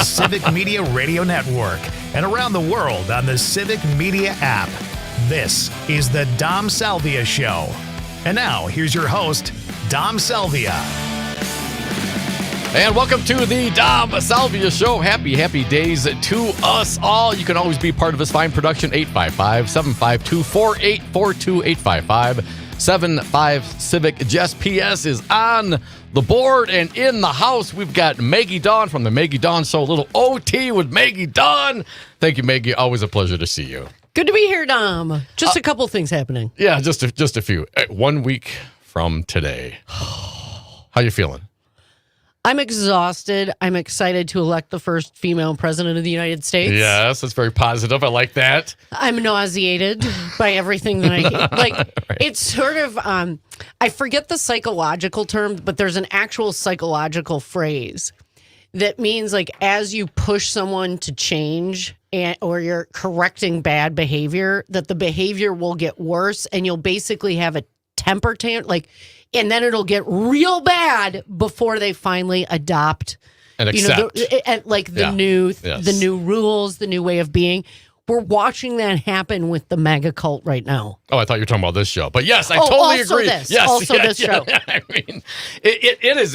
Civic Media Radio Network and around the world on the Civic Media app. This is the Dom Salvia Show. And now, here's your host, Dom Salvia. And welcome to the Dom Salvia Show. Happy days to us all. You can always be part of this fine production. 855-752-4842. 855-75 Civic. Jess PS is on the board and in the house. We've got Maggie Dawn from the Maggie Dawn Show. A little OT with Maggie Dawn. Thank you, Maggie. Always a pleasure to see you. Good to be here, Dom. Just a couple things happening. Yeah, just a few. 1 week from today. How you feeling? I'm exhausted. I'm excited to elect the first female president of the United States. Yes, that's very positive. I like that. I'm nauseated by everything that I like. Right. It's sort of I forget the psychological term, but there's an actual psychological phrase that means like as you push someone to change or you're correcting bad behavior, that the behavior will get worse and you'll basically have a temper tantrum, and then it'll get real bad before they finally adopt and accept, the new rules, the new way of being. We're watching that happen with the mega cult right now. Oh, I thought you were talking about this show, but yes, I totally agree. This, yes, this show. I mean, it is.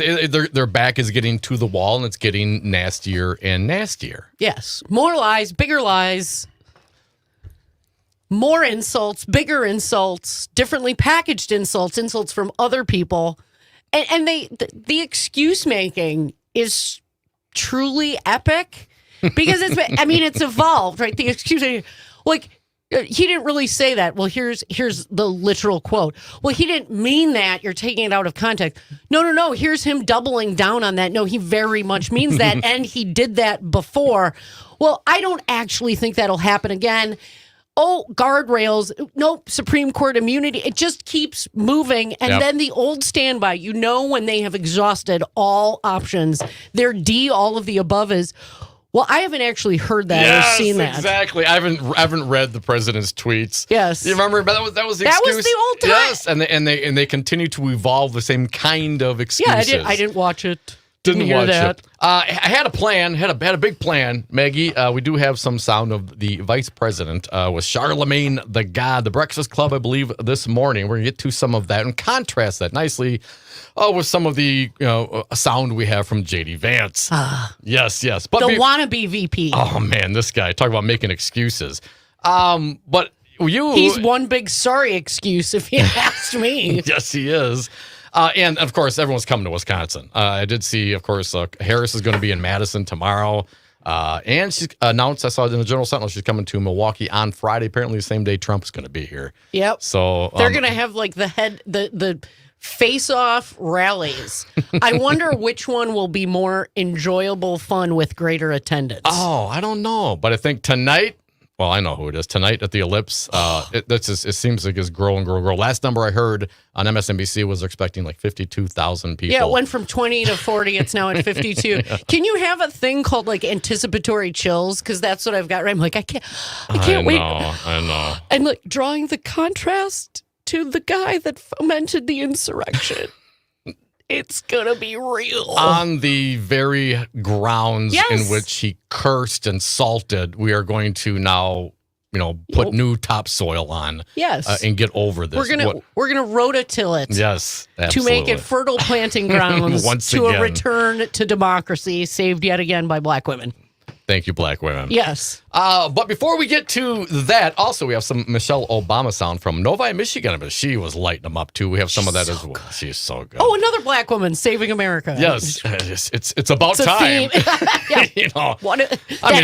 Their back is getting to the wall, and it's getting nastier and nastier. Yes, more lies, bigger lies. More insults, bigger insults, differently packaged insults from other people. And the excuse making is truly epic because it's evolved, right? The excuse making, he didn't really say that. Well, here's the literal quote. Well, he didn't mean that. You're taking it out of context. No. Here's him doubling down on that. No, he very much means that. And he did that before. Well, I don't actually think that'll happen again. Oh, guardrails, nope, Supreme Court immunity. It just keeps moving. And then the old standby, when they have exhausted all options, their D, all of the above is, well, I haven't actually heard that or seen that. Exactly. I haven't read the president's tweets. Yes. You remember? That was the excuse. That was the old time. Yes, and they continue to evolve the same kind of excuses. Yeah, I didn't watch it. Didn't hear watch that. it. I had a plan, had a big plan, Maggie. We do have some sound of the vice president with Charlemagne the God, the Breakfast Club, I believe, this morning. We're going to get to some of that and contrast that nicely with some of the sound we have from J.D. Vance. Yes. But the wannabe VP. Oh, man, this guy. Talk about making excuses. But he's one big sorry excuse, if you ask me. Yes, he is. And, of course, everyone's coming to Wisconsin. I did see, of course, Harris is going to be in Madison tomorrow. And she's announced, I saw it in the General Sentinel, she's coming to Milwaukee on Friday. Apparently the same day Trump is going to be here. Yep. So they're going to have the face-off rallies. I wonder which one will be more enjoyable fun with greater attendance. Oh, I don't know. But I think tonight, well, I know who it is. Tonight at the Ellipse, it seems like it's grow. Last number I heard on MSNBC was expecting like 52,000 people. Yeah, it went from 20 to 40. It's now at 52. Can you have a thing called anticipatory chills? Because that's what I've got. Right? I'm like, I can't wait. I know. And drawing the contrast to the guy that fomented the insurrection. It's going to be real. On the very grounds in which he cursed and salted, we are going to now, put new topsoil on. Yes. And get over this. We're gonna rototill it. Yes, To absolutely. make it fertile planting grounds Once to again. a return to democracy saved yet again by black women. Thank you, black women. Yes. But before we get to that, also we have some Michelle Obama sound from Novi, Michigan, but she was lighting them up too. We have some of that as well. Good. She's so good. Oh, another black woman saving America. Yes, it's about time.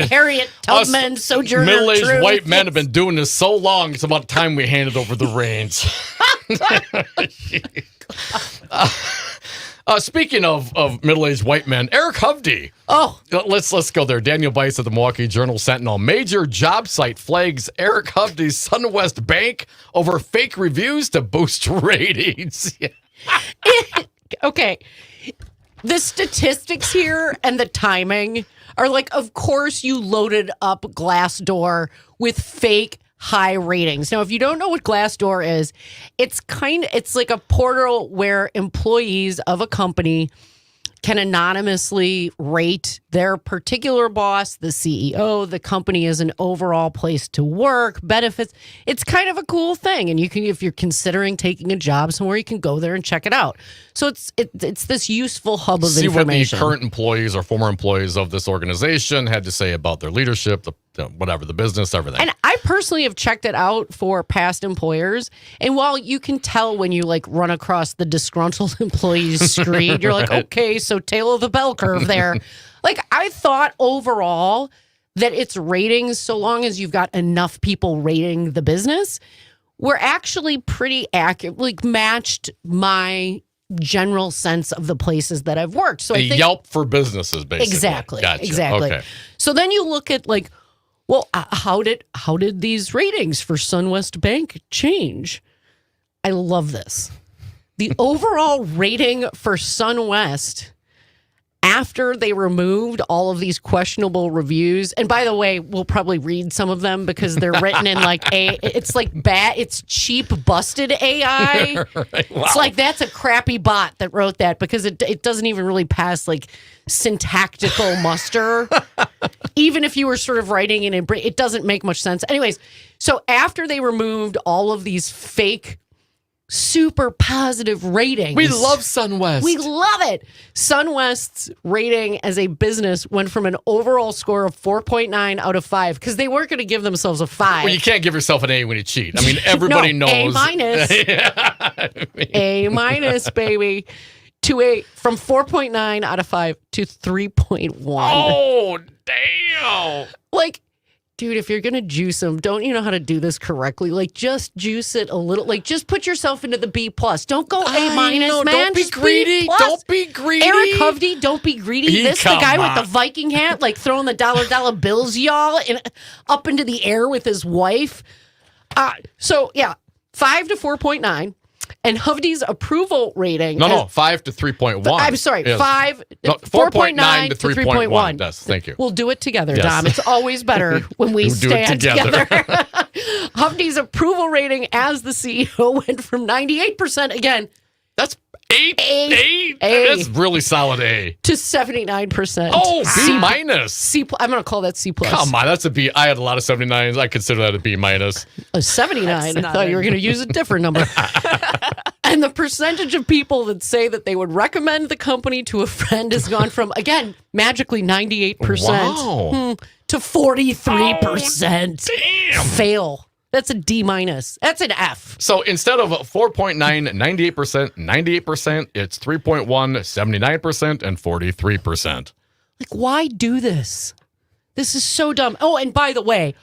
Harriet Tubman, Sojourner middle-aged Truth. white men have been doing this so long. It's about time we handed over the reins. Speaking of middle-aged white men, Eric Hovde. Oh, let's go there. Daniel Bice of the Milwaukee Journal Sentinel. Major job site flags Eric Hovde's SunWest Bank over fake reviews to boost ratings. Okay. The statistics here and the timing are of course you loaded up Glassdoor with fake high ratings. Now, if you don't know what Glassdoor is, it's like a portal where employees of a company can anonymously rate their particular boss, the CEO, the company as an overall place to work, benefits. It's kind of a cool thing. And you can, if you're considering taking a job somewhere, you can go there and check it out. So it's this useful hub of information. See what the current employees or former employees of this organization had to say about their leadership, the business, everything. And I personally have checked it out for past employers. And while you can tell when you like run across the disgruntled employees screen, you're like, okay, so tail of the bell curve there. Like I thought overall that its ratings, so long as you've got enough people rating the business, were actually pretty accurate, like matched my general sense of the places that I've worked. So I think Yelp for businesses, basically. Exactly. Gotcha. Exactly. Okay. So then you look at like, well, how did these ratings for SunWest Bank change? I love this. The overall rating for SunWest after they removed all of these questionable reviews, and by the way, we'll probably read some of them because they're written in like it's like bad, it's cheap, busted AI. Right. Wow. It's like that's a crappy bot that wrote that because it doesn't even really pass like syntactical muster. Even if you were sort of writing it doesn't make much sense. Anyways, so after they removed all of these fake super positive ratings. We love SunWest. We love it. SunWest's rating as a business went from an overall score of 4.9 out of 5 because they weren't going to give themselves a 5. Well, you can't give yourself an A when you cheat. I mean, everybody knows. A minus. A minus, baby. From 4.9 out of 5 to 3.1. Oh, damn. Like, dude, if you're going to juice them, don't you know how to do this correctly? Like, just juice it a little. Like, just put yourself into the B+. Don't go A minus, man. Don't be Just greedy. B+. Don't be greedy. Eric Hovde, don't be greedy. The guy on. with the Viking hat, like throwing the dollar bills, y'all, up into the air with his wife. So, yeah, 5 to 4.9. And Hovde's approval rating. No, 5 to 3.1. I'm sorry, Yes. 4.9 to 3.1. Yes, thank you. We'll do it together, Yes. Dom. It's always better when we We'll do it stand together. Hovde's approval rating as the CEO went from 98%, again, That's 8. A. That's really solid A. to 79%. Oh, B minus. I'm going to call that C+. Come on, that's a B. I had a lot of 79s. I consider that a B minus. A 79. I thought you were going to use a different number. And the percentage of people that say that they would recommend the company to a friend has gone from, again, magically 98% Wow. to 43%. Damn. Fail. That's a D minus. That's an F. So instead of 4.9, 98%, it's 3.1, 79%, and 43%. Like, why do this? This is so dumb. Oh, and by the way,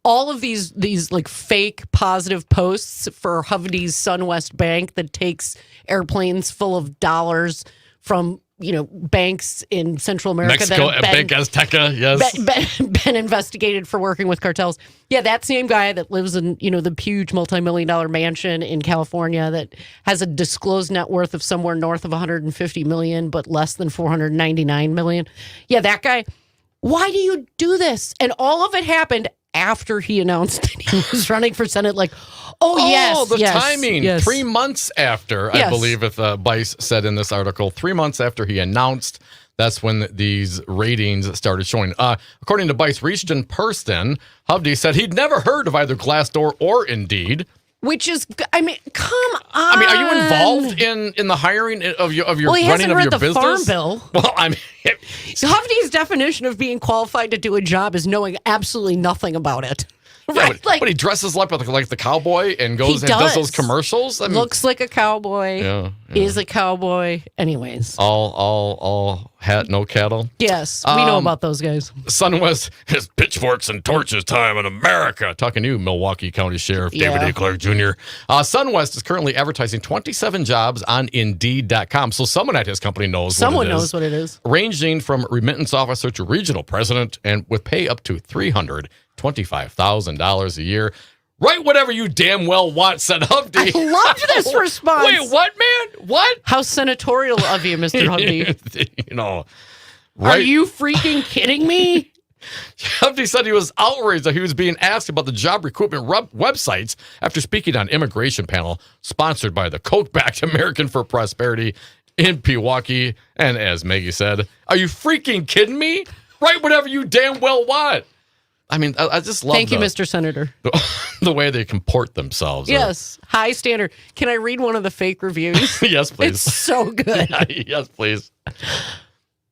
all of these like fake positive posts for Hovde's SunWest Bank that takes airplanes full of dollars from, banks in Central America Mexico, that have Bank Azteca, yes. been investigated for working with cartels. Yeah, that same guy that lives in, the huge multi-million-dollar mansion in California that has a disclosed net worth of somewhere north of 150 million, but less than 499 million. Yeah, that guy. Why do you do this? And all of it happened after he announced that he was running for Senate. Like, the timing. Yes. 3 months after, I Yes. believe, if Bice said in this article, 3 months after he announced, that's when these ratings started showing. According to Bice Reachton Purston, Hovde said he'd never heard of either Glassdoor or Indeed. Which is, come on. I mean, are you involved in the hiring of your Well, he running hasn't of read your the business? Farm Bill. Well, I mean, Hovde's definition of being qualified to do a job is knowing absolutely nothing about it. yeah, but he dresses like the cowboy and goes and does those commercials. I mean, looks like a cowboy. Yeah. Is a cowboy. Anyways. all hat, no cattle. Yes, we know about those guys. SunWest has pitchforks and torches time in America. Talking to you, Milwaukee County Sheriff David Yeah. A. Clark Jr. SunWest is currently advertising 27 jobs on Indeed.com. So someone at his company knows Someone what it is. knows what it is. Ranging from remittance officer to regional president, and with pay up to $325,000 a year. Write whatever you damn well want, said Hovde. I loved this response. Wait, what, man? What? How senatorial of you, Mr. Hovde. Are Are you freaking kidding me? Hovde said he was outraged that he was being asked about the job recruitment websites after speaking on immigration panel sponsored by the Koch-backed American for Prosperity in Pewaukee. And as Maggie said, are you freaking kidding me? Write whatever you damn well want. I mean, I just love Thank you, Mr. Senator. the way they comport themselves. Yes, high standard. Can I read one of the fake reviews? Yes, please. It's so good. Yes, please.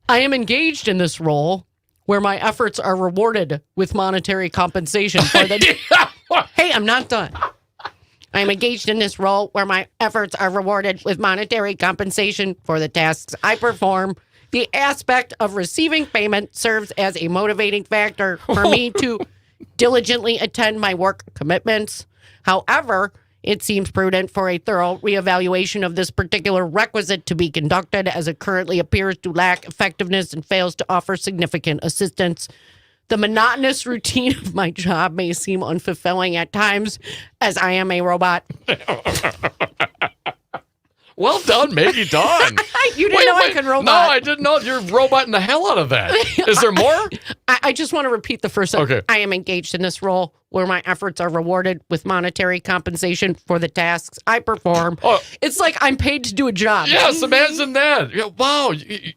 I am engaged in this role where my efforts are rewarded with monetary compensation for the... Hey, I'm not done. I am engaged in this role where my efforts are rewarded with monetary compensation for the tasks I perform. The aspect of receiving payment serves as a motivating factor for me to diligently attend my work commitments. However, it seems prudent for a thorough reevaluation of this particular requisite to be conducted, as it currently appears to lack effectiveness and fails to offer significant assistance. The monotonous routine of my job may seem unfulfilling at times, as I am a robot. Well done, Maggie Dawn. You didn't know I could robot. No, I didn't know. You're roboting the hell out of that. Is there more? I just want to repeat the first sentence. Okay. I am engaged in this role where my efforts are rewarded with monetary compensation for the tasks I perform. Oh. It's like I'm paid to do a job. Yes, imagine that. Wow,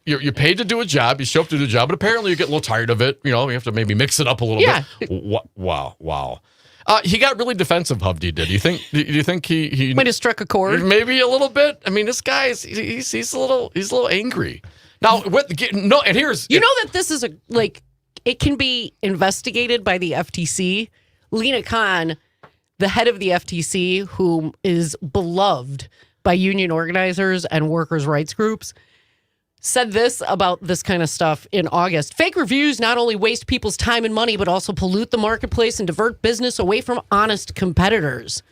you're paid to do a job. You show up to do a job, but apparently you get a little tired of it. You know, you have to maybe mix it up a little bit. Wow. He got really defensive, Hovde did. Do you think he Might have struck a chord. maybe a little bit? I mean, this guy he's a little angry. Now, and here's You know that this is it can be investigated by the FTC. Lena Khan, the head of the FTC, who is beloved by union organizers and workers' rights groups, said this about this kind of stuff in August. Fake reviews not only waste people's time and money, but also pollute the marketplace and divert business away from honest competitors.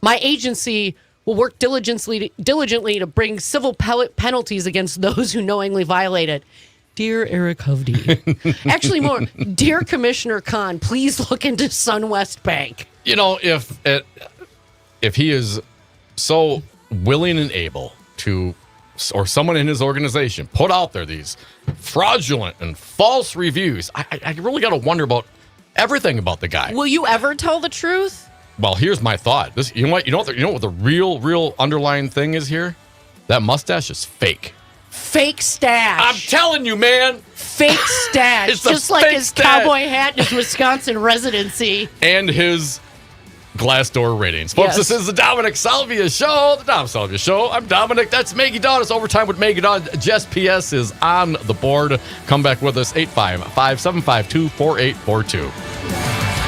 My agency will work diligently to bring civil penalties against those who knowingly violate it. Dear Eric Hovde. Actually, more, dear Commissioner Khan, please look into SunWest Bank. You know, if he is so willing and able to, or someone in his organization put out there these fraudulent and false reviews, I really got to wonder about everything about the guy. Will you ever tell the truth? Well, here's my thought. You know what the real underlying thing is here? That mustache is fake. Fake stash. I'm telling you, man. Fake stash. It's a Just like fake his stash. cowboy hat and his Wisconsin residency. And his Glassdoor ratings. Folks, Yes. This is the Dominic Salvia Show. The Dom Salvia Show. I'm Dominic. That's Maggie Dawn. It's Overtime with Maggie Dawn. Jess P.S. is on the board. Come back with us, 855-752-4842.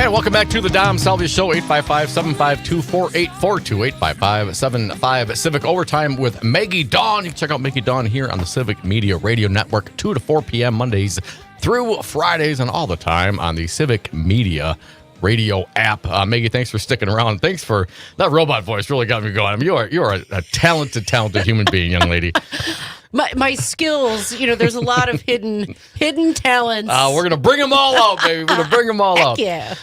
And welcome back to the Dom Salvia Show, 855-752-4842, 855-75-CIVIC Overtime with Maggie Dawn. You can check out Maggie Dawn here on the Civic Media Radio Network, 2 to 4 p.m. Mondays through Fridays, and all the time on the Civic Media Radio app. Maggie, thanks for sticking around. Thanks for that robot voice. Really got me going. I mean, you are a talented human being, young lady. My skills, there's a lot of hidden talents. We're going to bring them all out, baby. We're going to bring them all out. Yeah.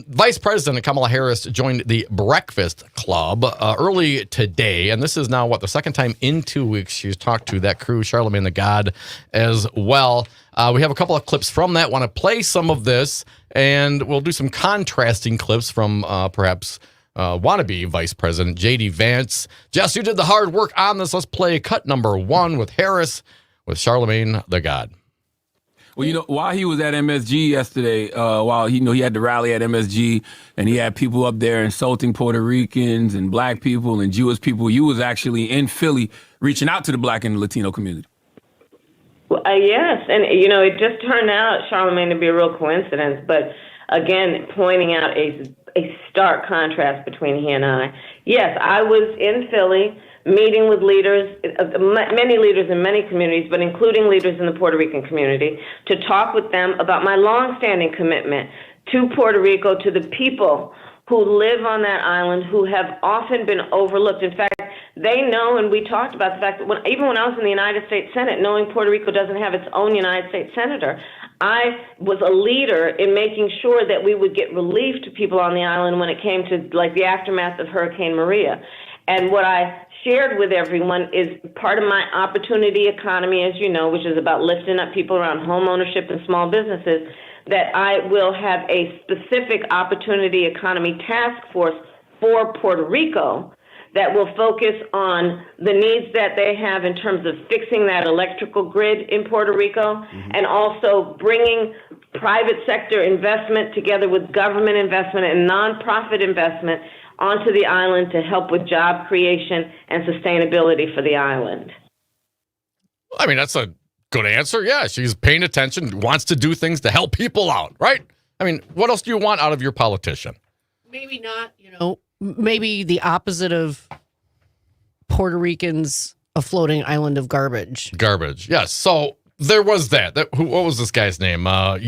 Vice President Kamala Harris joined the Breakfast Club early today, and this is now, the second time in 2 weeks she's talked to that crew, Charlamagne the God, as well. We have a couple of clips from that. Want to play some of this, and we'll do some contrasting clips from perhaps wannabe Vice President J.D. Vance. Jess, you did the hard work on this. Let's play cut number 1 with Harris with Charlamagne the God. Well, while he was at MSG yesterday, while he had the rally at MSG, and he had people up there insulting Puerto Ricans and black people and Jewish people, you was actually in Philly reaching out to the black and Latino community. Well, yes, and it just turned out, Charlamagne, to be a real coincidence, but again, pointing out a stark contrast between he and I. Yes, I was in Philly meeting with leaders, many leaders in many communities, but including leaders in the Puerto Rican community, to talk with them about my longstanding commitment to Puerto Rico, to the people who live on that island, who have often been overlooked. In fact, they know, and we talked about the fact that even when I was in the United States Senate, knowing Puerto Rico doesn't have its own United States senator, I was a leader in making sure that we would get relief to people on the island when it came to the aftermath of Hurricane Maria. And what I shared with everyone is part of my opportunity economy, as you know, which is about lifting up people around home ownership and small businesses, that I will have a specific opportunity economy task force for Puerto Rico that will focus on the needs that they have in terms of fixing that electrical grid in Puerto Rico, and also bringing private sector investment together with government investment and nonprofit investment onto the island to help with job creation and sustainability for the island. I mean, that's a good answer. Yeah, she's paying attention, wants to do things to help people out, right? I mean, what else do you want out of your politician? Maybe not, maybe the opposite of Puerto Ricans, a floating island of garbage. Garbage, yes. So there was that. What was this guy's name? I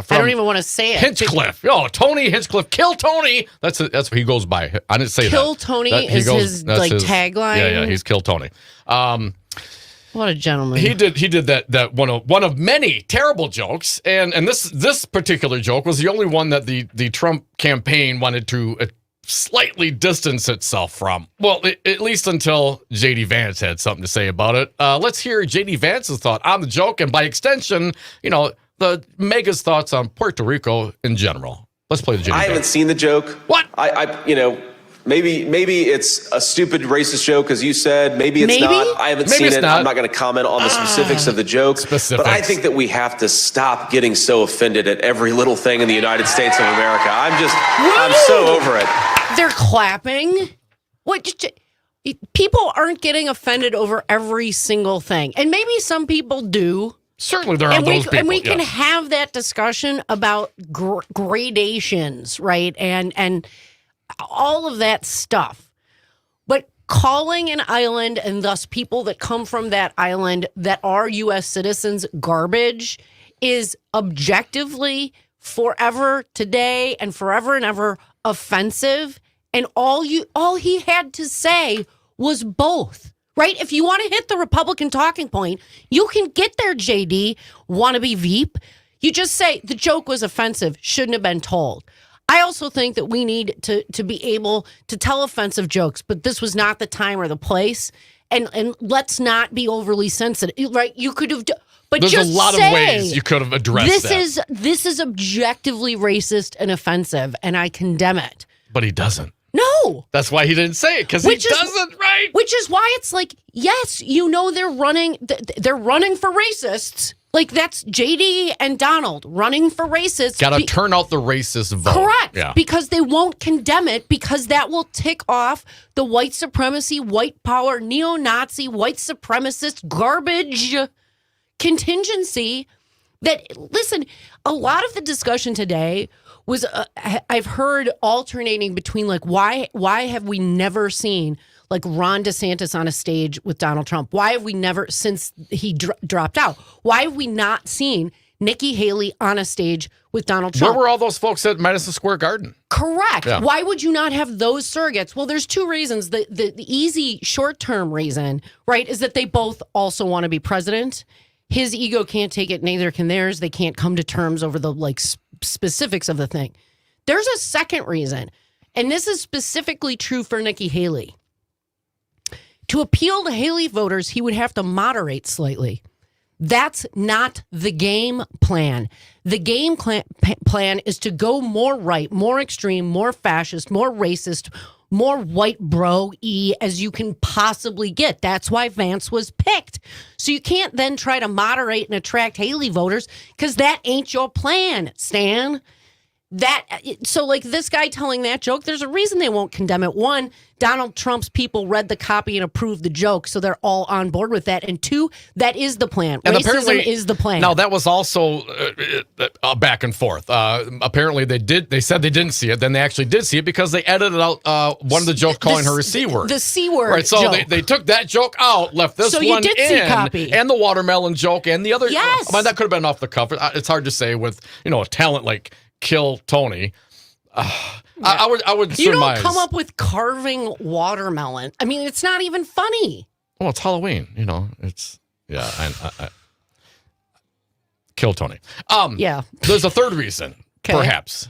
don't even want to say it. Hinchcliffe. Oh, Tony Hinchcliffe. Kill Tony. That's what he goes by. I didn't say Kill Tony is his tagline. Yeah, he's Kill Tony. What a gentleman. He did that one of many terrible jokes, and this particular joke was the only one that the Trump campaign wanted to slightly distance itself from. Well, at least until J.D. Vance had something to say about it. Let's hear J.D. Vance's thought on the joke, and by extension, the Mega's thoughts on Puerto Rico in general. Let's play the J.D. Vance. I haven't seen the joke. What? Maybe it's a stupid racist joke, as you said. Maybe it's not. I haven't seen it. I'm not going to comment on the specifics of the joke. But I think that we have to stop getting so offended at every little thing in the United States of America. I'm so over it. They're clapping. People aren't getting offended over every single thing. And maybe some people do. Certainly there are those people. And we can have that discussion about gradations, right? And all of that stuff. But calling an island, and thus people that come from that island that are U.S. citizens, garbage is objectively forever today and forever and ever offensive. And all he had to say was both, right? If you want to hit the Republican talking point, you can get there, JD, wannabe Veep. You just say the joke was offensive, shouldn't have been told. I also think that we need to be able to tell offensive jokes, but this was not the time or the place. And let's not be overly sensitive, right? You could have, but there's just a lot say, of ways you could have addressed this is objectively racist and offensive, and I condemn it. But he doesn't. No. That's why he didn't say it, because he doesn't, right? Which is why it's like, yes, they're running for racists. Like, that's JD and Donald running for racists. Got to turn out the racist vote. Correct. Yeah. Because they won't condemn it, because that will tick off the white supremacy, white power, neo-Nazi, white supremacist garbage contingency. Listen, a lot of the discussion today was I've heard alternating between like why have we never seen like Ron DeSantis on a stage with Donald Trump? Why have we never, since he dropped out, why have we not seen Nikki Haley on a stage with Donald Trump? Where were all those folks at Madison Square Garden? Correct. Yeah. Why would you not have those surrogates? Well, there's two reasons. The easy short-term reason, right, is that they both also want to be president. His ego can't take it, neither can theirs. They can't come to terms over the like specifics of the thing. There's a second reason, and this is specifically true for Nikki Haley. To appeal to Haley voters, he would have to moderate slightly. That's not the game plan. The game plan is to go more right, more extreme, more fascist, more racist, more white bro-y as you can possibly get. That's why Vance was picked. So you can't then try to moderate and attract Haley voters because that ain't your plan, Stan. So like this guy telling that joke, there's a reason they won't condemn it. One, Donald Trump's people read the copy and approved the joke, so they're all on board with that. And two, that is the plan. And racism is the plan. Now, that was also back and forth. Apparently, they said they didn't see it. Then they actually did see it because they edited out one of the jokes calling her a C word. The C word. Right, so they took that joke out, left this one in, and the watermelon joke, and the other. Yes. I mean, that could have been off the cuff. It's hard to say with a talent like Kill Tony. I would you surmise. Don't come up with carving watermelon. I mean, it's not even funny. Well, it's Halloween. It's I Kill Tony. Yeah. There's a third reason, perhaps.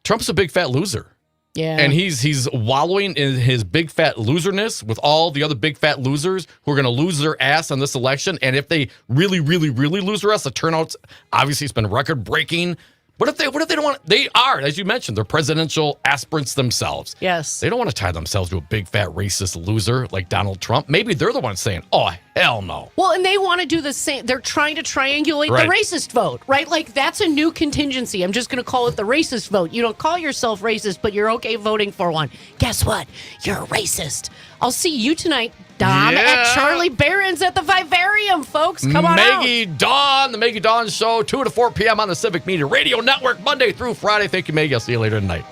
Trump's a big fat loser. Yeah. And he's wallowing in his big fat loserness with all the other big fat losers who are going to lose their ass on this election. And if they really, really, really lose their ass, the turnout's obviously it's been record breaking. What if they don't want? They are, as you mentioned, they're presidential aspirants themselves. Yes. They don't want to tie themselves to a big fat racist loser like Donald Trump. Maybe they're the ones saying, "Oh, hell no." Well, and they want to do the same. They're trying to triangulate the racist vote, right? Like that's a new contingency. I'm just going to call it the racist vote. You don't call yourself racist, but you're okay voting for one. Guess what? You're a racist. I'll see you tonight, Dom, at Charlie Barron's at the Vivarium, folks. Come on Maggie Dawn, the Maggie Dawn Show, 2 to 4 p.m. on the Civic Media Radio Network, Monday through Friday. Thank you, Maggie. I'll see you later tonight.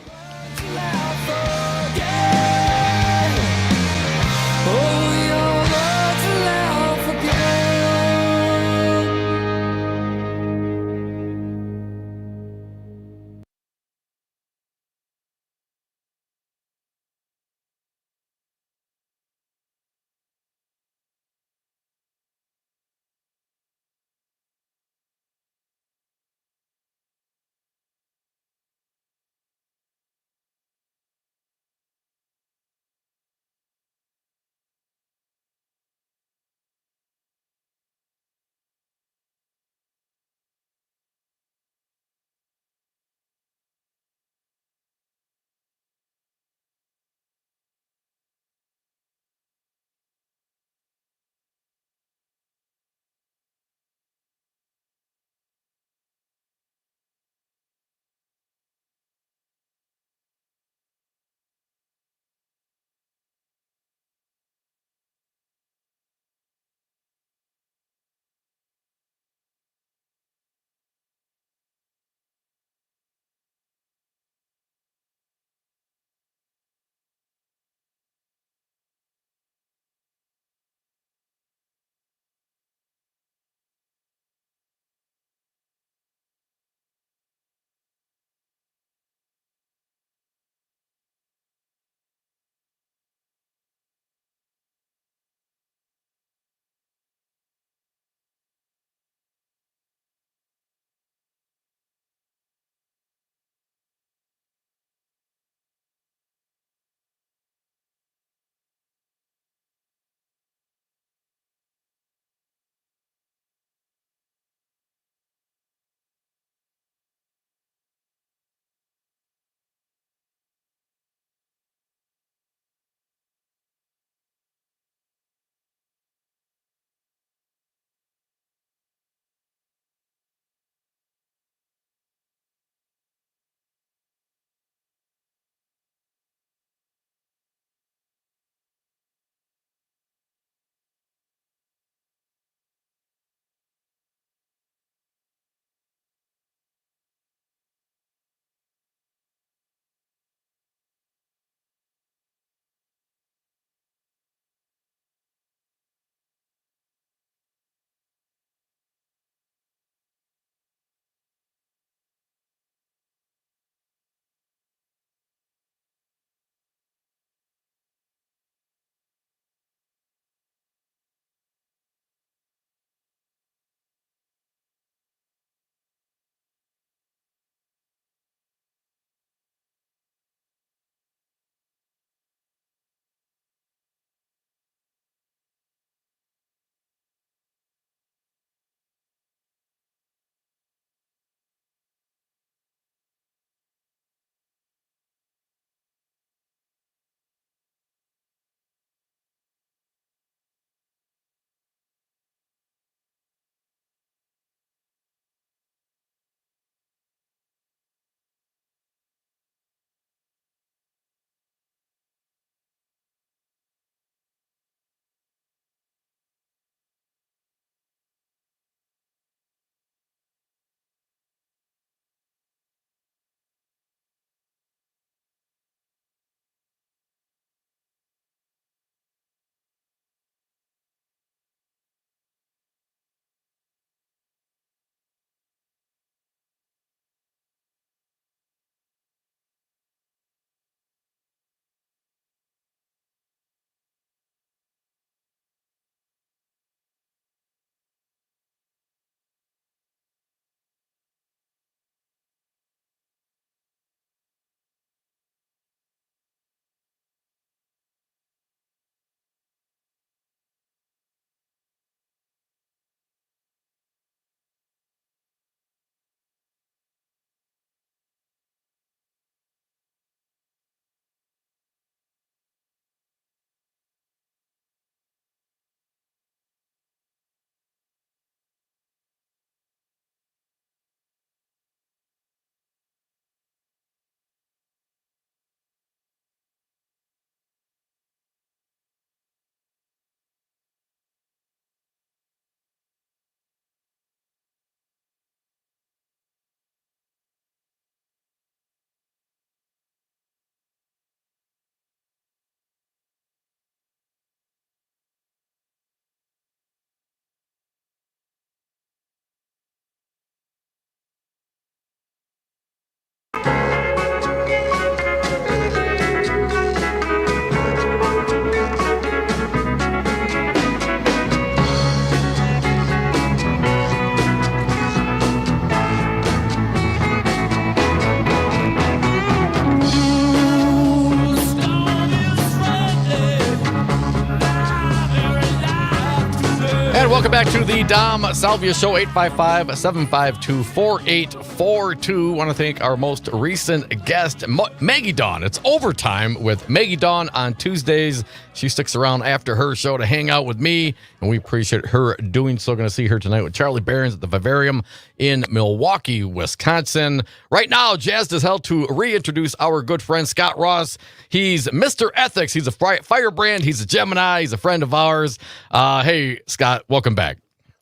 Welcome back to the Dom Salvia Show, 855-752-4842. Want to thank our most recent guest, Maggie Dawn. It's overtime with Maggie Dawn on Tuesdays. She sticks around after her show to hang out with me, and we appreciate her doing so. Going to see her tonight with Charlie Behrens at the Vivarium in Milwaukee, Wisconsin. Right now, jazzed as hell to reintroduce our good friend Scott Ross. He's Mr. Ethics. He's a firebrand. He's a Gemini. He's a friend of ours. Hey, Scott, welcome back.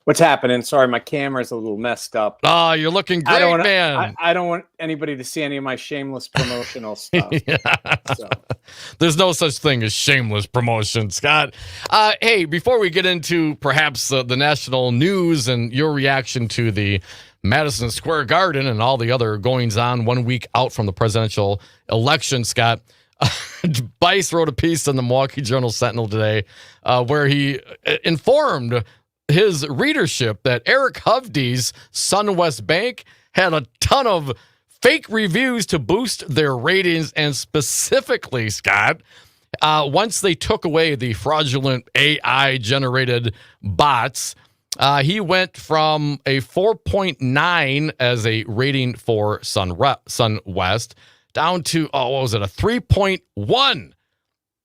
What's happening? Sorry, my camera's a little messed up. Oh, you're looking great, man. I don't want anybody to see any of my shameless promotional stuff. So. There's no such thing as shameless promotion, Scott. Hey, before we get into perhaps the national news and your reaction to the Madison Square Garden and all the other goings-on 1 week out from the presidential election, Scott, Bice wrote a piece in the Milwaukee Journal-Sentinel today where he informed his readership that Eric Hovde's SunWest Bank had a ton of fake reviews to boost their ratings, and specifically, Scott, once they took away the fraudulent AI-generated bots, he went from a 4.9 as a rating for SunWest down to, a 3.1.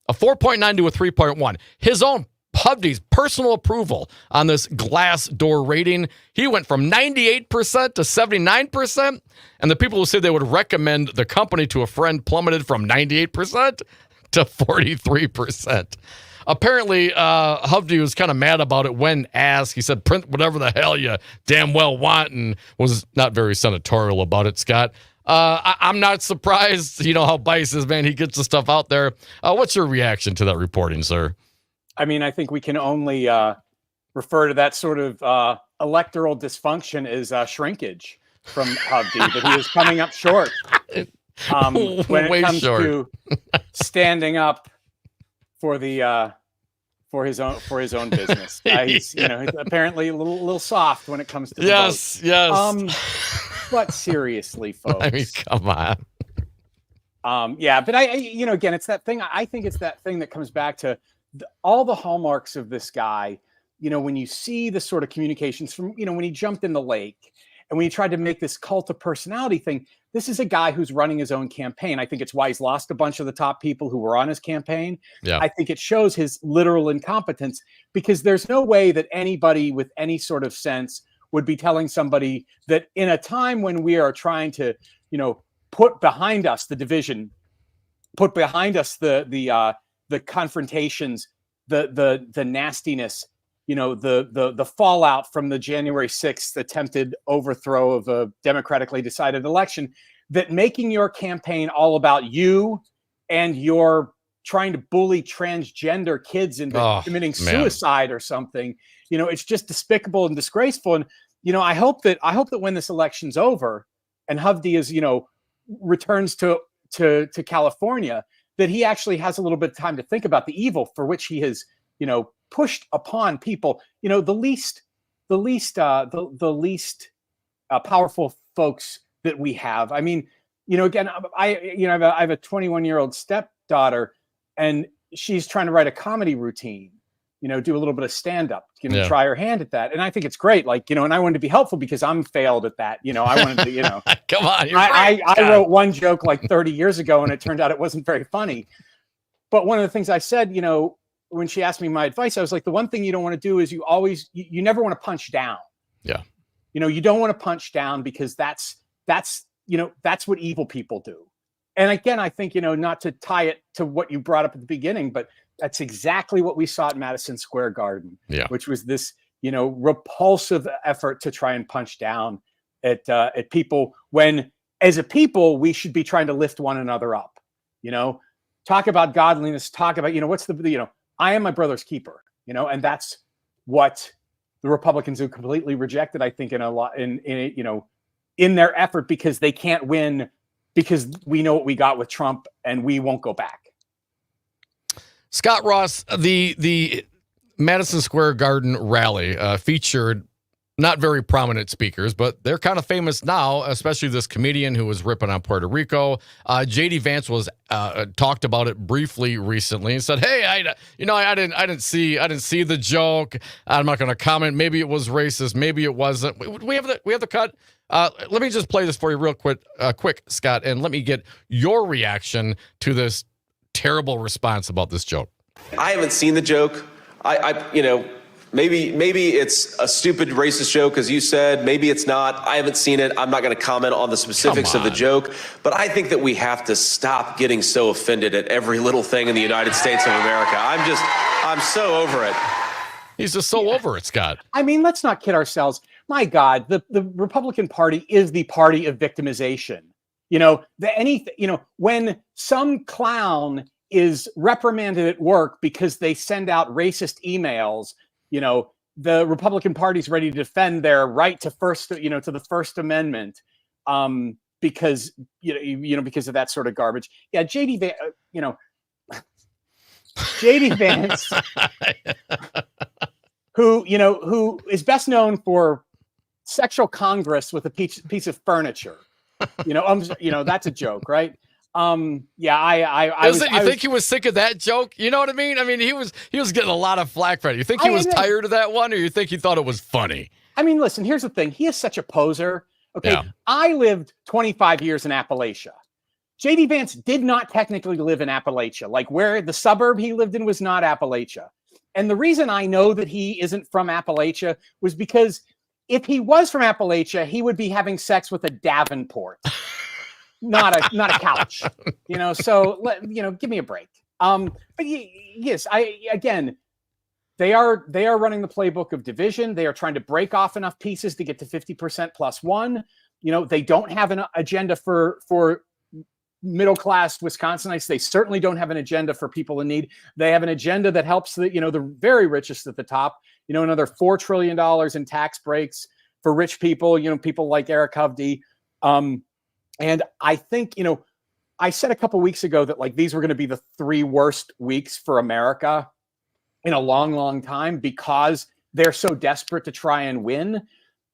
A 4.9 to a 3.1. His own Hovde's personal approval on this Glassdoor rating, he went from 98% to 79%, and the people who said they would recommend the company to a friend plummeted from 98% to 43%. Apparently, Hovde was kind of mad about it when asked. He said, print whatever the hell you damn well want, and was not very senatorial about it, Scott. I'm not surprised. You know how Bice is, man. He gets the stuff out there. What's your reaction to that reporting, sir? I mean, I think we can only refer to that sort of electoral dysfunction as shrinkage from Hovde, that he is coming up short when it comes to standing up for the for his own business. He's apparently a little soft when it comes to the vote. Yes. But seriously, folks. I mean, come on. Yeah, but again, it's that thing. I think it's that thing that comes back to all the hallmarks of this guy. When you see the sort of communications from, when he jumped in the lake and when he tried to make this cult of personality thing, this is a guy who's running his own campaign. I think it's why he's lost a bunch of the top people who were on his campaign. Yeah. I think it shows his literal incompetence, because there's no way that anybody with any sort of sense would be telling somebody that in a time when we are trying to, put behind us the division, put behind us the confrontations, the nastiness, the fallout from the January 6th attempted overthrow of a democratically decided election, that making your campaign all about you and your trying to bully transgender kids into committing suicide or something, it's just despicable and disgraceful. And, I hope that when this election's over and Hovde is, returns to California, that he actually has a little bit of time to think about the evil for which he has, pushed upon people, the least powerful folks that we have. I mean, again, I have a 21-year-old stepdaughter, and she's trying to write a comedy routine, do a little bit of stand-up, try her hand at that. And I think it's great. And I wanted to be helpful because I'm failed at that. I wanted to, come on. I wrote one joke like 30 years ago, and it turned out it wasn't very funny. But one of the things I said, when she asked me my advice, I was like, the one thing you don't want to do is you never want to punch down. Yeah. You don't want to punch down, because that's what evil people do. And again, I think, not to tie it to what you brought up at the beginning, but that's exactly what we saw at Madison Square Garden, which was this, repulsive effort to try and punch down at people, when as a people, we should be trying to lift one another up, talk about godliness, talk about, what's the, I am my brother's keeper, and that's what the Republicans have completely rejected, I think, in a lot, in their effort, because they can't win, because we know what we got with Trump and we won't go back. Scott Ross, the Madison Square Garden rally featured not very prominent speakers, but they're kind of famous now, especially this comedian who was ripping on Puerto Rico. J.D. Vance was talked about it briefly recently and said, "Hey, I didn't see the joke. I'm not going to comment. Maybe it was racist. Maybe it wasn't." We have the cut. Let me just play this for you real quick, Scott, and let me get your reaction to this terrible response about this joke. I haven't seen the joke. Maybe it's a stupid racist joke, as you said. Maybe it's not. I haven't seen it. I'm not going to comment on the specifics of the joke. But I think that we have to stop getting so offended at every little thing in the United States of America. I'm so over it. He's just so over it, Scott. I mean, let's not kid ourselves. My God, the Republican Party is the party of victimization. When some clown is reprimanded at work because they send out racist emails, the Republican Party's ready to defend their right to to the First Amendment, because of that sort of garbage. Yeah, JD Vance, who is best known for sexual congress with a piece of furniture. That's a joke, right? You think he was sick of that joke? You know what I mean? I mean, he was getting a lot of flack for it. You think he was tired of that one, or you think he thought it was funny? I mean, listen, here's the thing. He is such a poser. Okay. Yeah. I lived 25 years in Appalachia. J.D. Vance did not technically live in Appalachia. Like, where the suburb he lived in was not Appalachia. And the reason I know that he isn't from Appalachia was because if he was from Appalachia, he would be having sex with a Davenport. Not a couch, so give me a break. But yes, they are running the playbook of division. They are trying to break off enough pieces to get to 50% plus one. They don't have an agenda for middle-class Wisconsinites. They certainly don't have an agenda for people in need. They have an agenda that helps the very richest at the top, another $4 trillion in tax breaks for rich people, people like Eric Hovde. And I think, I said a couple weeks ago that these were going to be the 3 worst weeks for America in a long, long time because they're so desperate to try and win.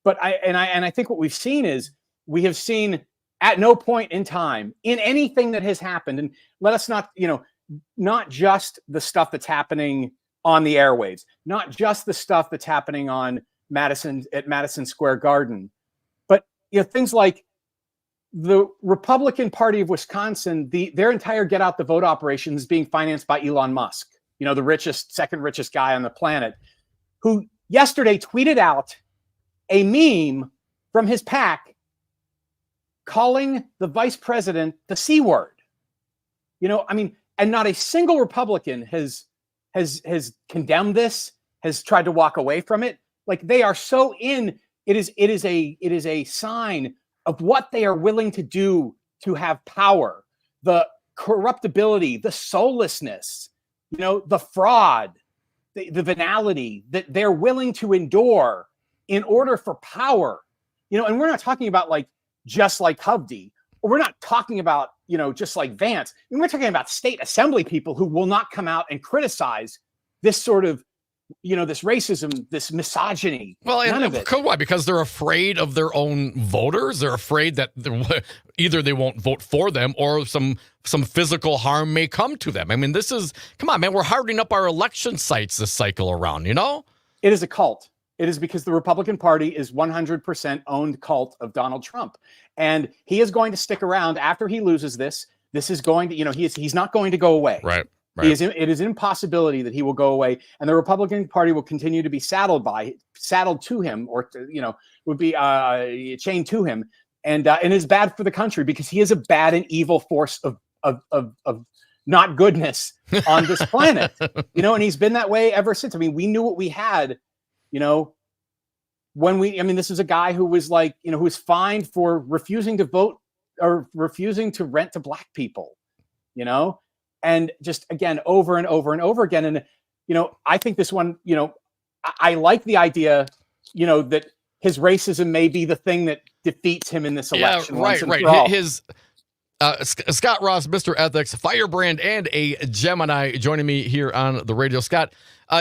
But I think what we've seen is we have seen at no point in time in anything that has happened, and let us not just the stuff that's happening on the airwaves, not just the stuff that's happening at Madison Square Garden, but things like the Republican Party of Wisconsin, their entire get out the vote operation is being financed by Elon Musk, the second richest guy on the planet, who yesterday tweeted out a meme from his PAC calling the vice president the C word. And not a single Republican has condemned this, has tried to walk away from it. Like, they are so in. It is a sign of what they are willing to do to have power, the corruptibility, the soullessness, the fraud, the venality that they're willing to endure in order for power. And we're not talking about just like Hovde, or we're not talking about, just like Vance. And we're talking about state assembly people who will not come out and criticize this sort of this racism, this misogyny. Well, none of it. Why? Because they're afraid of their own voters. They're afraid that either they won't vote for them or some physical harm may come to them. I mean, come on, man, we're hardening up our election sites this cycle around, It is a cult. It is because the Republican Party is 100% owned cult of Donald Trump. And he is going to stick around after he loses this. This is going to, he's not going to go away. Right. It is an impossibility that he will go away, and the Republican Party will continue to be saddled to him, or would be chained to him, and is bad for the country because he is a bad and evil force of not goodness on this planet, and he's been that way ever since. I mean, we knew what we had, this is a guy who was who was fined for refusing to vote or refusing to rent to black people, and just again, over and over and over again. And, I think this one, I like the idea, that his racism may be the thing that defeats him in this election. Yeah, right. His Scott Ross, Mr. Ethics, firebrand, and a Gemini, joining me here on the radio. Scott,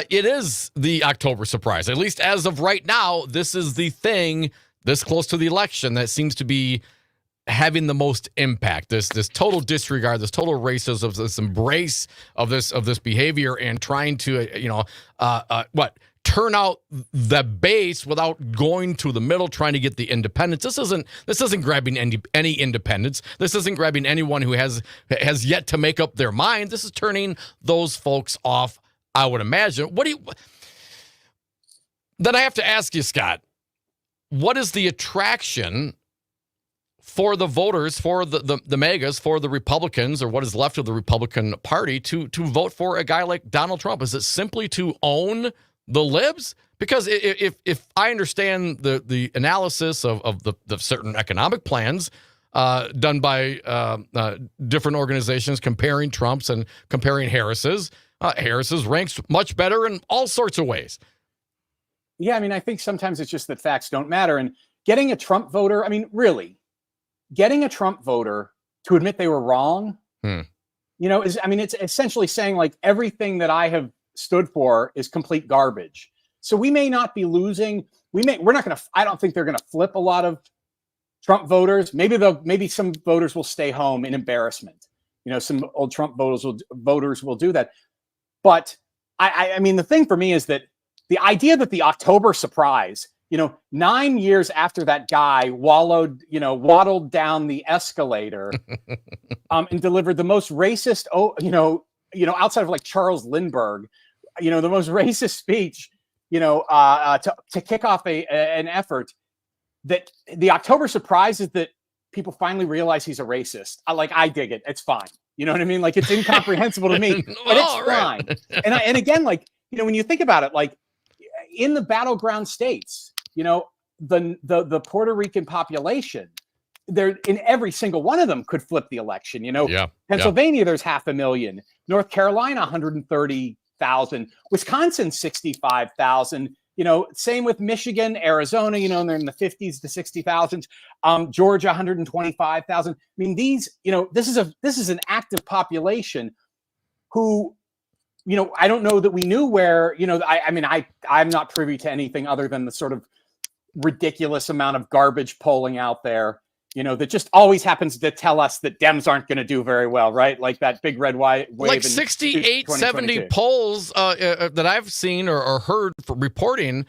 it is the October surprise. At least as of right now, this is the thing this close to the election that seems to be having the most impact. This total disregard, this total racism, this embrace of this behavior, and trying to turn out the base without going to the middle, trying to get the independents. This isn't grabbing any independents. This isn't grabbing anyone who has yet to make up their mind. This is turning those folks off, I would imagine. Then I have to ask you, Scott, what is the attraction for the voters, for the megas, for the Republicans, or what is left of the Republican Party to vote for a guy like Donald Trump? Is it simply to own the libs? Because if I understand the analysis of the certain economic plans done by different organizations comparing Trump's and comparing Harris's ranks much better in all sorts of ways. Yeah, I mean, I think sometimes it's just that facts don't matter. And getting a Trump voter, I mean, really, getting a Trump voter to admit they were wrong, it's essentially saying like everything that I have stood for is complete garbage. So we may not be losing. I don't think they're going to flip a lot of Trump voters. Maybe some voters will stay home in embarrassment. Some old Trump voters will do that. But I mean, the thing for me is that the idea that the October surprise, 9 years after that guy waddled down the escalator and delivered the most racist, outside of like Charles Lindbergh, the most racist speech, to kick off an effort, that the October surprise is that people finally realize he's a racist. I dig it. It's fine. You know what I mean? Like, it's incomprehensible to me, but it's fine. And again, when you think about it, like in the battleground states, the Puerto Rican population, there in every single one of them could flip the election. Pennsylvania, there's 500,000. North Carolina, 130,000. Wisconsin, 65,000. Same with Michigan, Arizona. And they're in the 50s to 60,000. Georgia, 125,000. I mean, this is an active population who, I don't know that we knew where. I'm not privy to anything other than the sort of ridiculous amount of garbage polling out there, that just always happens to tell us that Dems aren't going to do very well, right? Like that big red wave. Like 68, 70 polls that I've seen or heard for reporting,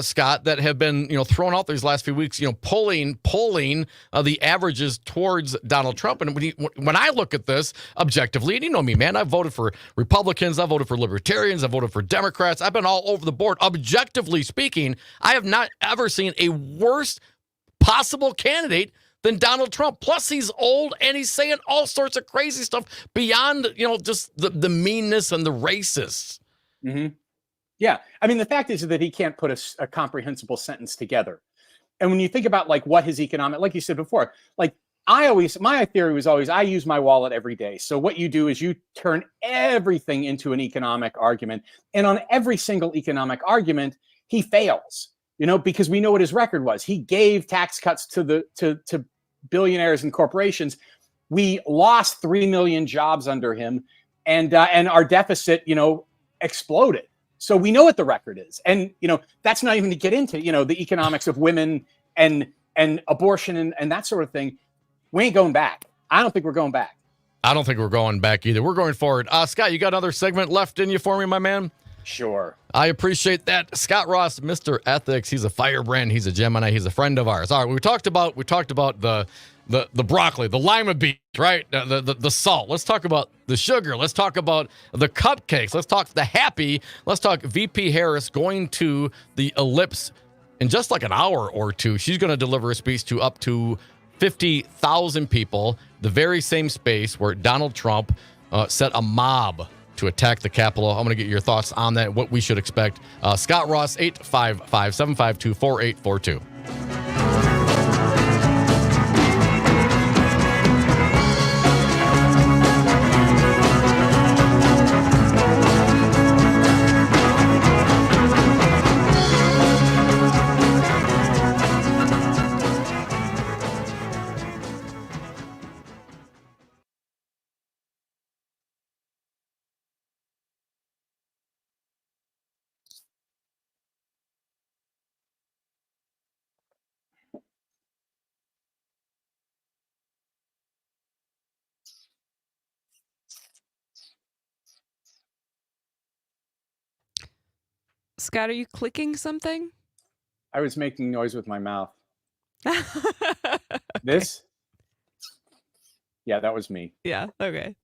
Scott, that have been thrown out these last few weeks, polling the averages towards Donald Trump. And when I look at this objectively, and you know me, man, I've voted for Republicans, I've voted for Libertarians, I've voted for Democrats, I've been all over the board. Objectively speaking, I have not ever seen a worse possible candidate than Donald Trump. Plus, he's old and he's saying all sorts of crazy stuff beyond, just the meanness and the racists. Mm-hmm. Yeah. I mean, the fact is that he can't put a comprehensible sentence together. And when you think about what his economic, like you said before, my theory was always, I use my wallet every day. So what you do is you turn everything into an economic argument. And on every single economic argument, he fails, because we know what his record was. He gave tax cuts to billionaires and corporations. We lost 3 million jobs under him, and our deficit, exploded. So we know what the record is. And, that's not even to get into, the economics of women and abortion and that sort of thing. We ain't going back. I don't think we're going back. I don't think we're going back either. We're going forward. Scott, you got another segment left in you for me, my man? Sure. I appreciate that. Scott Ross, Mr. Ethics. He's a firebrand. He's a Gemini. He's a friend of ours. All right, we talked about the broccoli, the lima beans, right? The salt. Let's talk about the sugar. Let's talk about the cupcakes. Let's talk the happy. Let's talk VP Harris going to the Ellipse in just like an hour or two. She's going to deliver a speech to up to 50,000 people, the very same space where Donald Trump set a mob to attack the Capitol. I'm going to get your thoughts on that, what we should expect. Scott Ross, 855-752-4842. Scott, are you clicking something? I was making noise with my mouth. Okay. This? Yeah, that was me. Yeah, okay.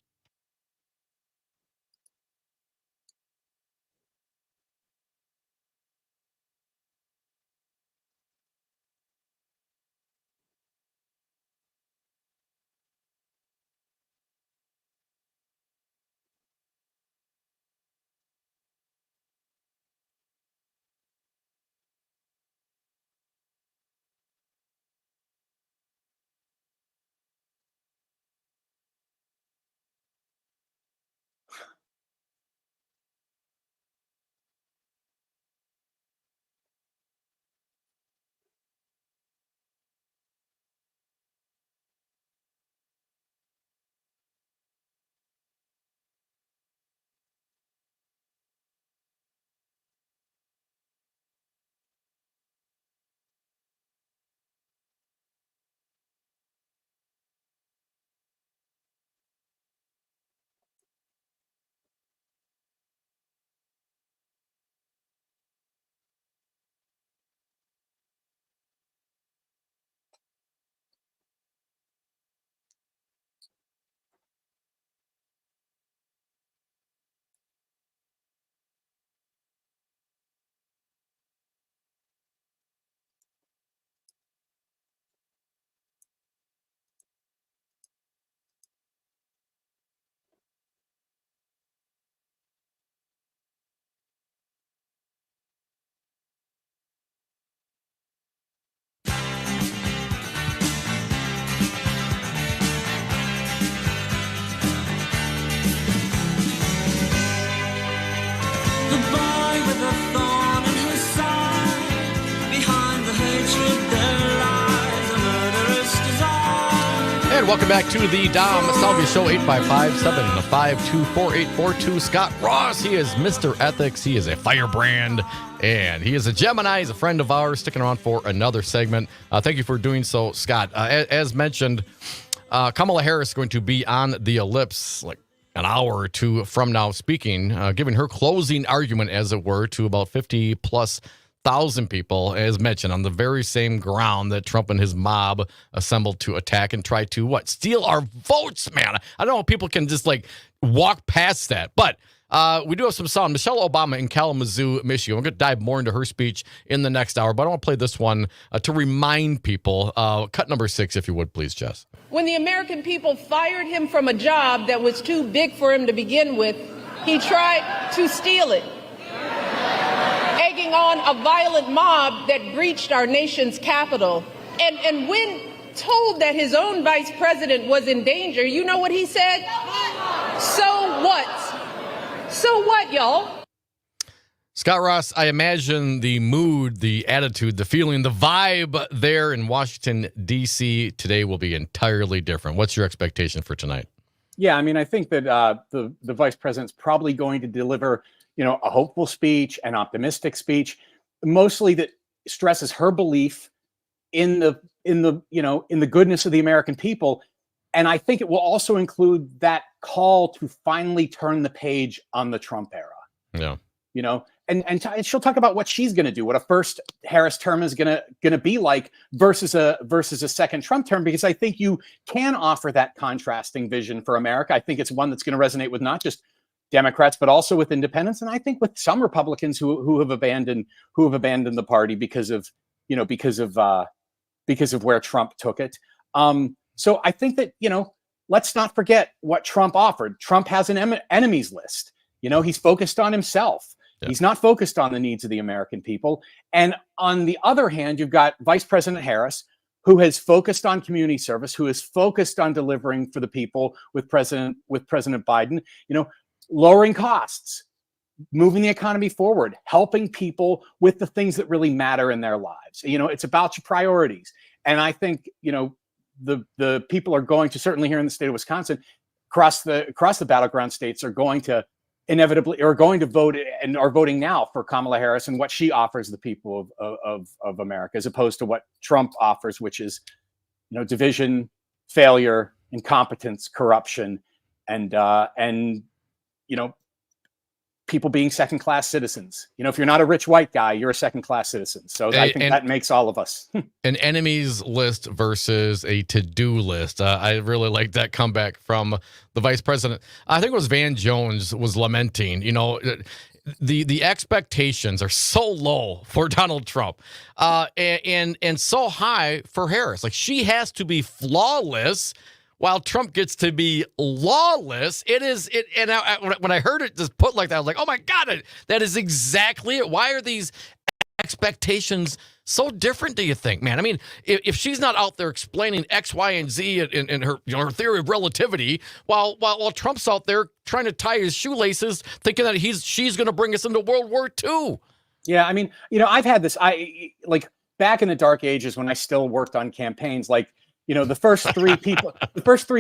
And welcome back to the Dom Salvia Show, 855-752-4842. Scott Ross, he is Mr. Ethics. He is a firebrand, and he is a Gemini. He's a friend of ours, sticking around for another segment. Thank you for doing so, Scott. As mentioned, Kamala Harris is going to be on the ellipse like an hour or two from now speaking, giving her closing argument, as it were, to about 50-plus thousand people, as mentioned, on the very same ground that Trump and his mob assembled to attack and try to, steal our votes, man. I don't know if people can just, walk past that. But we do have some sound. Michelle Obama in Kalamazoo, Michigan. We're going to dive more into her speech in the next hour, but I want to play this one to remind people. Cut number 6, if you would, please, Jess. When the American people fired him from a job that was too big for him to begin with, he tried to steal it, egging on a violent mob that breached our nation's capital. And when told that his own vice president was in danger, you know what he said? So what? So what, y'all? Scott Ross, I imagine the mood, the attitude, the feeling, the vibe there in Washington, D.C. today will be entirely different. What's your expectation for tonight? Yeah, I mean, I think that the vice president's probably going to deliver a hopeful speech, an optimistic speech, mostly that stresses her belief in the goodness of the American people. And I think it will also include that call to finally turn the page on the Trump era. Yeah. And she'll talk about what she's going to do, what a first Harris term is going to be like versus a second Trump term, because I think you can offer that contrasting vision for America. I think it's one that's going to resonate with not just Democrats, but also with independents, and I think with some Republicans who have abandoned the party because of where Trump took it. So I think that let's not forget what Trump offered. Trump has an enemies list. He's focused on himself. Yeah. He's not focused on the needs of the American people. And on the other hand, you've got Vice President Harris, who has focused on community service, who is focused on delivering for the people with President Biden. Lowering costs, moving the economy forward, helping people with the things that really matter in their lives. It's about your priorities. And I think, the people are going to, certainly here in the state of Wisconsin, across the battleground states, are going to inevitably vote and are voting now for Kamala Harris and what she offers the people of America, as opposed to what Trump offers, which is, division, failure, incompetence, corruption, and people being second-class citizens. If you're not a rich white guy, you're a second-class citizen. So I think that makes all of us. An enemies list versus a to-do list. I really like that comeback from the vice president. I think it was Van Jones was lamenting, the expectations are so low for Donald Trump, and so high for Harris. Like, she has to be flawless, while Trump gets to be lawless. And when I heard it just put like that, I was like, oh my God, that is exactly it. Why are these expectations so different, do you think, man? I mean, if she's not out there explaining X, Y, and Z in her, her theory of relativity, while Trump's out there trying to tie his shoelaces, thinking that she's going to bring us into World War II. Yeah, I mean, I've had this. Like back in the dark ages when I still worked on campaigns, the first three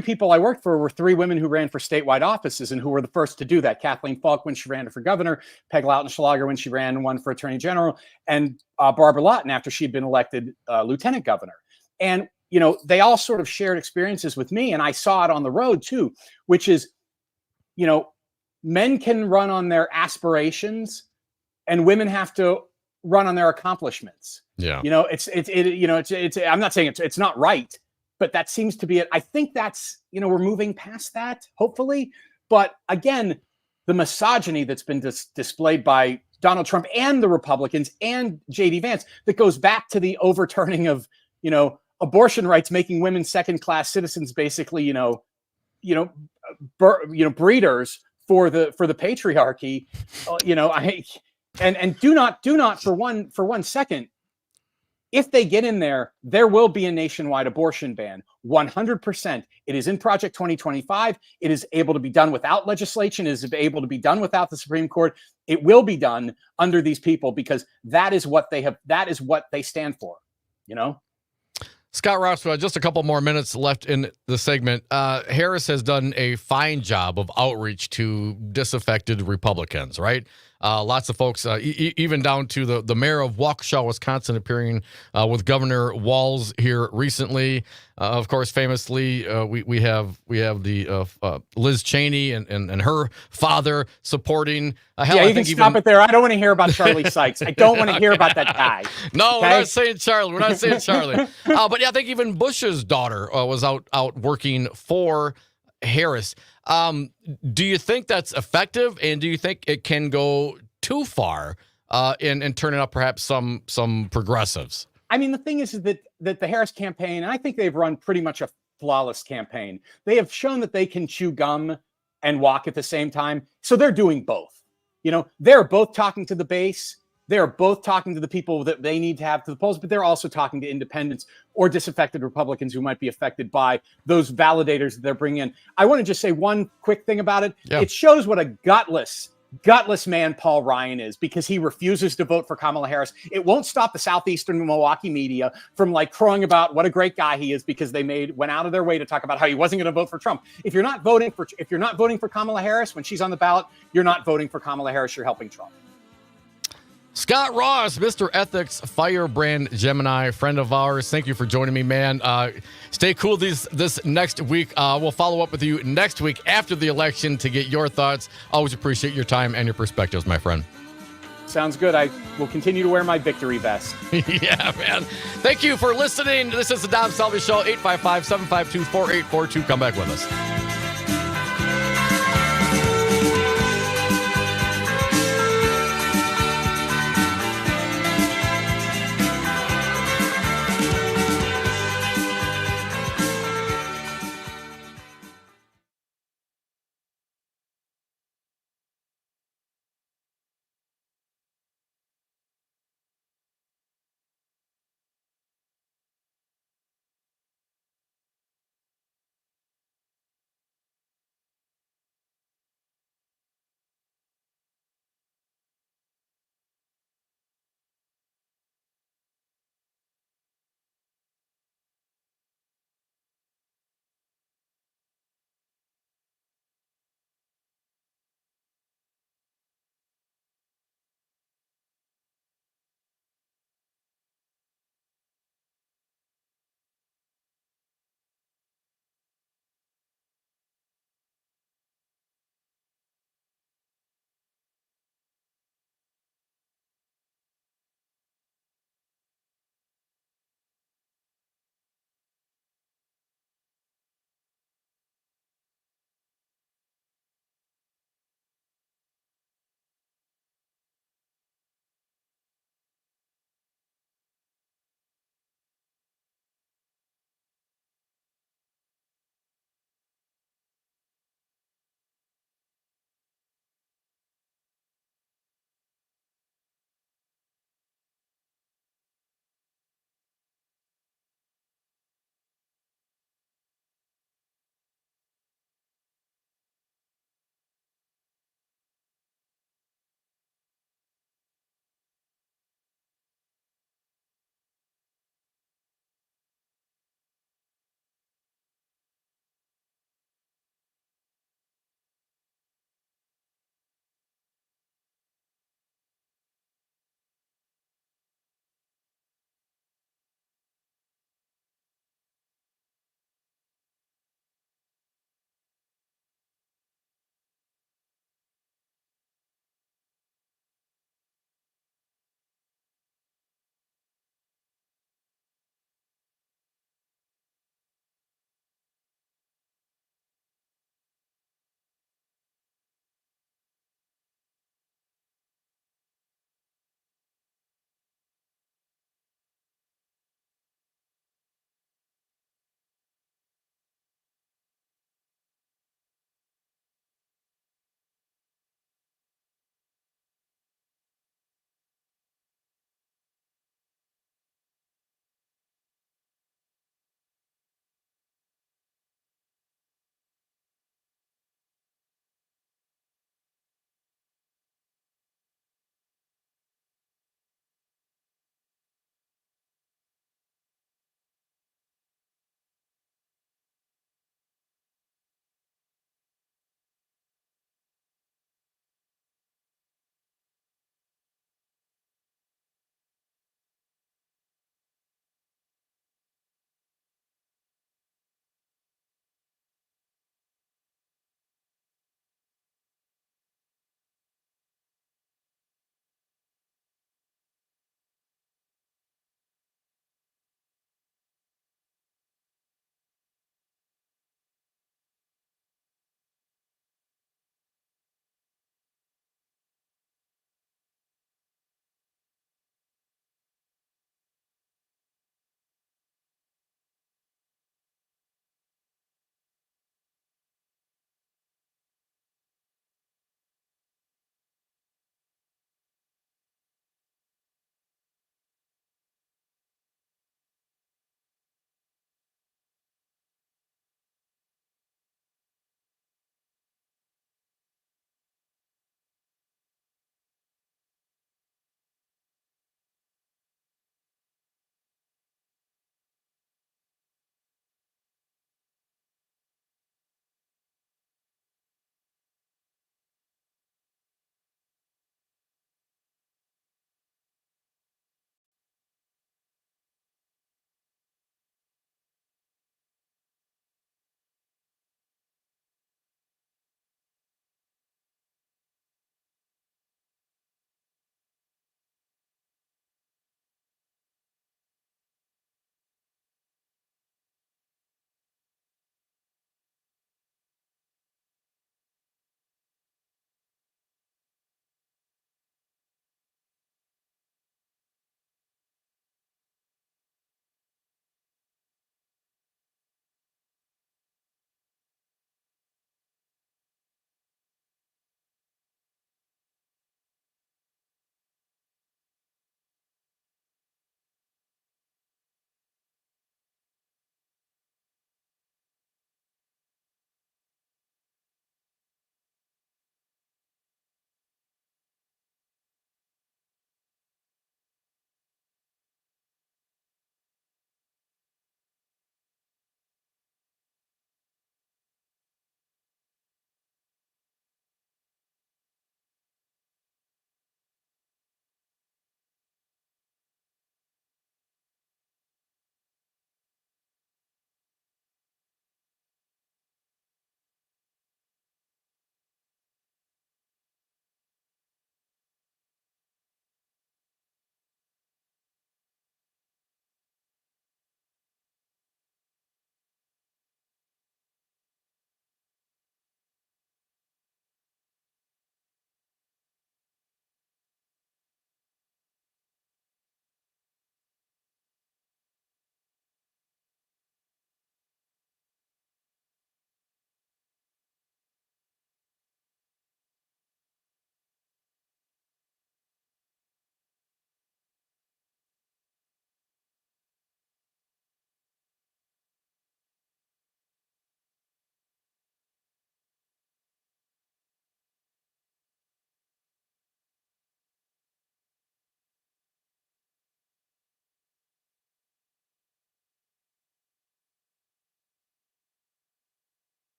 people I worked for were three women who ran for statewide offices and who were the first to do that. Kathleen Falk when she ran for governor, Peg Lautenschlager when she ran and won for attorney general, and Barbara Lawton after she'd been elected lieutenant governor. And, they all sort of shared experiences with me, and I saw it on the road too, which is, men can run on their aspirations and women have to run on their accomplishments. Yeah. I'm not saying it's not right, but that seems to be it. I think that's, we're moving past that, hopefully. But again, the misogyny that's been displayed by Donald Trump and the Republicans and J.D. Vance that goes back to the overturning of, abortion rights, making women second-class citizens, basically, breeders for the patriarchy. And do not for one second, if they get in there, there will be a nationwide abortion ban. 100%. It is in Project 2025. It is able to be done without legislation. It is able to be done without the Supreme Court. It will be done under these people because that is what they have. That is what they stand for. Scott Ross, just a couple more minutes left in the segment. Harris has done a fine job of outreach to disaffected Republicans, right? Lots of folks, even down to the mayor of Waukesha, Wisconsin, appearing with Governor Walz here recently. Of course, famously, we have the Liz Cheney and her father supporting. You can stop it there. I don't want to hear about Charlie Sykes. I don't want to hear about that guy. No, okay? We're not saying Charlie. We're not saying Charlie. But I think even Bush's daughter was out working for Harris. Do you think that's effective, and do you think it can go too far in turning up perhaps some progressives? I mean, the thing is that the Harris campaign, and I think they've run pretty much a flawless campaign. They have shown that they can chew gum and walk at the same time. So they're doing both. They're both talking to the base. They're both talking to the people that they need to have to the polls, but they're also talking to independents or disaffected Republicans who might be affected by those validators that they're bringing in. I want to just say one quick thing about it. Yeah. It shows what a gutless man Paul Ryan is because he refuses to vote for Kamala Harris. It won't stop the southeastern Milwaukee media from crowing about what a great guy he is because they went out of their way to talk about how he wasn't going to vote for Trump. If you're not voting for Kamala Harris when she's on the ballot, you're not voting for Kamala Harris. You're helping Trump. Scott Ross, Mr. Ethics, Firebrand Gemini, friend of ours. Thank you for joining me, man. Stay cool this next week. We'll follow up with you next week after the election to get your thoughts. Always appreciate your time and your perspectives, my friend. Sounds good. I will continue to wear my victory vest. Yeah, man. Thank you for listening. This is the Dom Salvia Show, 855-752-4842. Come back with us.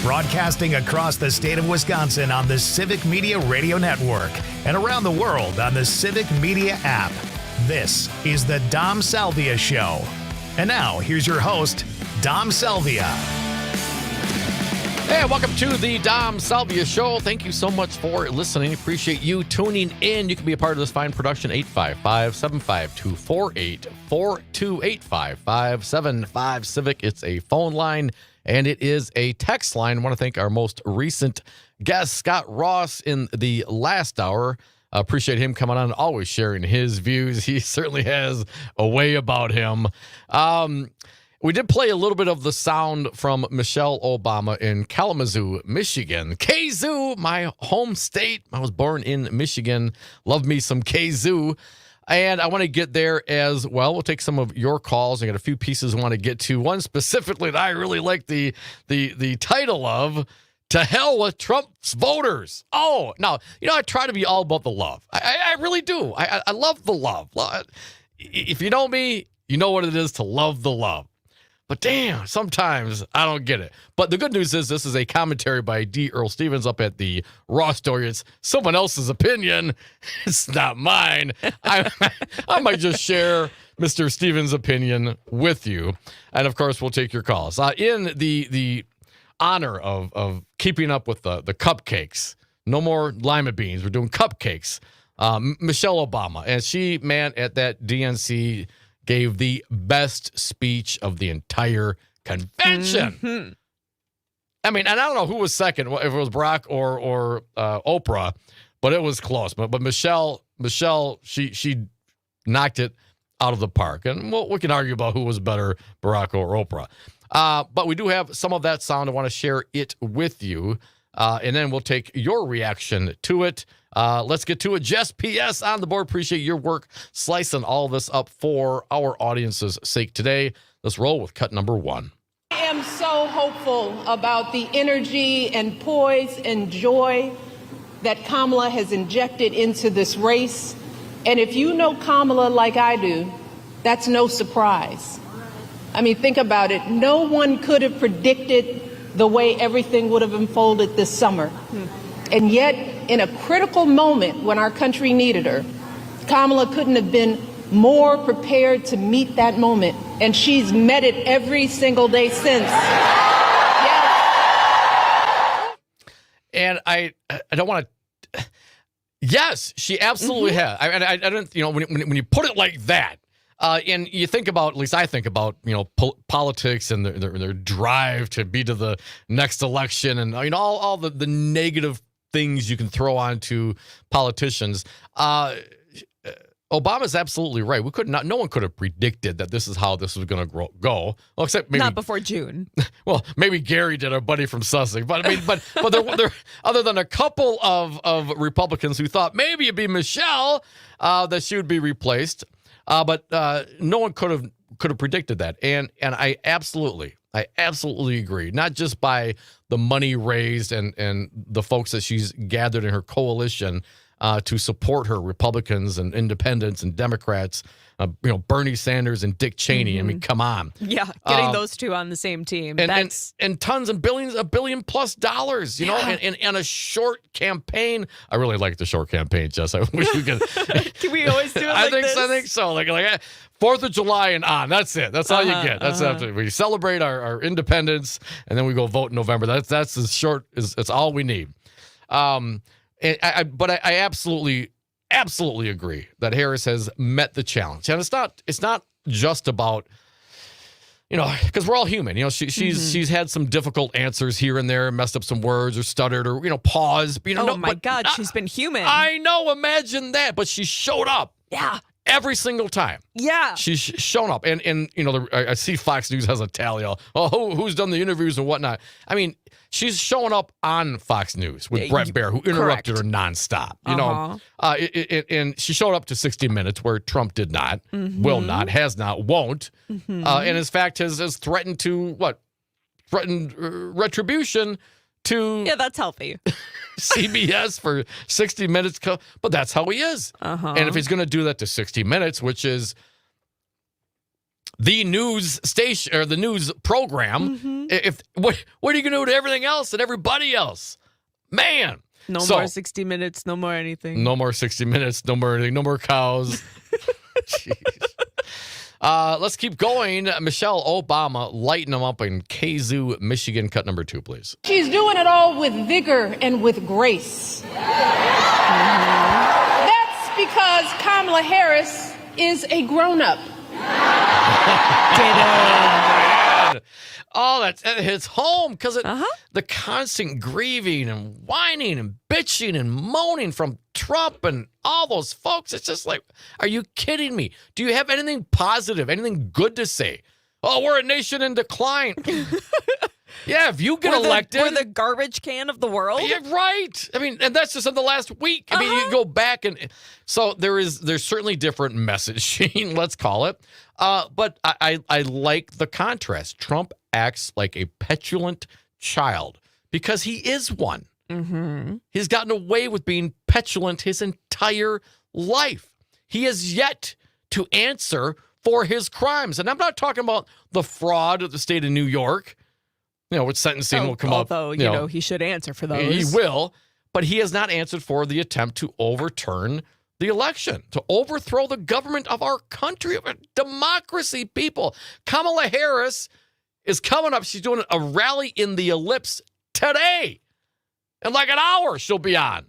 Broadcasting across the state of Wisconsin on the Civic Media Radio Network and around the world on the Civic Media app. This is the Dom Salvia Show. And now, here's your host, Dom Salvia. Hey, welcome to the Dom Salvia Show. Thank you so much for listening. Appreciate you tuning in. You can be a part of this fine production, 855-752-4842, 855-75 Civic. It's a phone line, and it is a text line. I want to thank our most recent guest, Scott Ross, in the last hour. Appreciate him coming on, always sharing his views. He certainly has a way about him. We did play a little bit of the sound from Michelle Obama in Kalamazoo, Michigan. Kazoo, my home state. I was born in Michigan. Love me some Kazoo. And I want to get there as well. We'll take some of your calls. I got a few pieces I want to get to. One specifically that I really like the title of, To Hell with Trump's Voters. Oh, now, I try to be all about the love. I really do. I love the love. If you know me, you know what it is to love the love. But damn, sometimes I don't get it. But the good news is this is a commentary by D. Earl Stevens up at the Raw Story. It's someone else's opinion. It's not mine. I might just share Mr. Stevens' opinion with you. And, of course, we'll take your calls. In the honor of keeping up with the cupcakes, no more lima beans. We're doing cupcakes. Michelle Obama. And she, man, at that DNC gave the best speech of the entire convention. Mm-hmm. I mean, and I don't know who was second, if it was Barack or Oprah, but it was close. But Michelle, she knocked it out of the park. And we can argue about who was better, Barack or Oprah. But we do have some of that sound. I want to share it with you. And then we'll take your reaction to it. Let's get to it. Jess P.S. on the board. Appreciate your work slicing all this up for our audience's sake today. Let's roll with cut number one. I am so hopeful about the energy and poise and joy that Kamala has injected into this race. And if you know Kamala like I do, that's no surprise. I mean, think about it. No one could have predicted the way everything would have unfolded this summer. And yet, in a critical moment when our country needed her, Kamala couldn't have been more prepared to meet that moment. And she's met it every single day since. Yes. And I don't want to. Yes, she absolutely has. I don't. When you put it like that, and you think about, at least I think about, politics and their drive to be to the next election, and all the negative things you can throw onto politicians. Obama's absolutely right. No one could have predicted that this is how this was going to go. Well, except maybe not before June. Well, maybe Gary did, our buddy from Sussex. But I mean, but there other than a couple of Republicans who thought maybe it'd be Michelle that she would be replaced. But no one could have predicted that. And I absolutely agree. Not just by the money raised and the folks that she's gathered in her coalition to support her, Republicans and independents and Democrats, Bernie Sanders and Dick Cheney. Mm-hmm. I mean, come on. Yeah, getting those two on the same team. And tons and billions, $1 billion plus, in a short campaign. I really like the short campaign, Jess. I wish we could. Can we always do it like this? I think so. Like 4th of July and on. That's it. That's all you get. That's after we celebrate our independence, and then we go vote in November. That's as short as that's all we need. But I absolutely agree that Harris has met the challenge, and it's not just about, because we're all human. She's had some difficult answers here and there, messed up some words or stuttered or paused. God, she's been human. I know. Imagine that, but she showed up. Yeah. Every single time. Yeah. She's shown up. And I see Fox News has a tally. Who's done the interviews and whatnot. I mean, she's showing up on Fox News with Brett Baer, who interrupted her nonstop. And she showed up to 60 Minutes, where Trump did not, will not, has not, won't. And in fact has threatened to, threatened retribution to... Yeah, that's healthy. CBS for 60 Minutes. But that's how he is. And if he's going to do that to 60 Minutes, which is the news station or the news program. If what are you going to do to everything else and everybody else? Man. No more 60 Minutes, no more anything. No more 60 Minutes, no more anything, no more cows. Jeez. Let's keep going. Michelle Obama lighting them up in Kazoo, Michigan. Cut number 2, please. She's doing it all with vigor and with grace. That's because Kamala Harris is a grown-up. Oh, that hits home because the constant grieving and whining and bitching and moaning from Trump and all those folks. It's just like, are you kidding me? Do you have anything positive, anything good to say? Oh, we're a nation in decline. Yeah, if you get elected. We're the garbage can of the world. Yeah, right. I mean, and that's just in the last week. I mean, you go back and so there's certainly different messaging, let's call it. But I like the contrast. Trump acts like a petulant child because he is one. He's gotten away with being petulant his entire life. He has yet to answer for his crimes. And I'm not talking about the fraud of the state of New York. Which sentencing will come up. Although, you know, he should answer for those. He will, but he has not answered for the attempt to overturn the election, to overthrow the government of our country, democracy, people. Kamala Harris is coming up. She's doing a rally in the Ellipse today. In like an hour, she'll be on.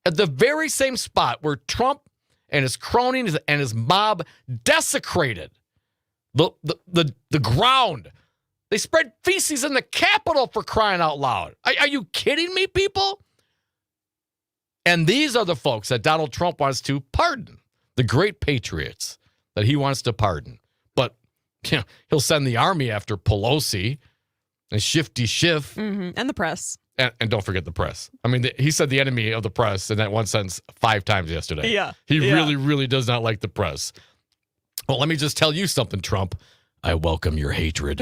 At the very same spot where Trump and his cronies and his mob desecrated the ground. They spread feces in the Capitol, for crying out loud. Are you kidding me, people? And these are the folks that Donald Trump wants to pardon, the great patriots that he wants to pardon. But he'll send the army after Pelosi and Shifty Schiff. And the press. And don't forget the press. I mean, he said the enemy of the press in that one sentence 5 times yesterday. Yeah. He really, really does not like the press. Well, let me just tell you something, Trump. I welcome your hatred.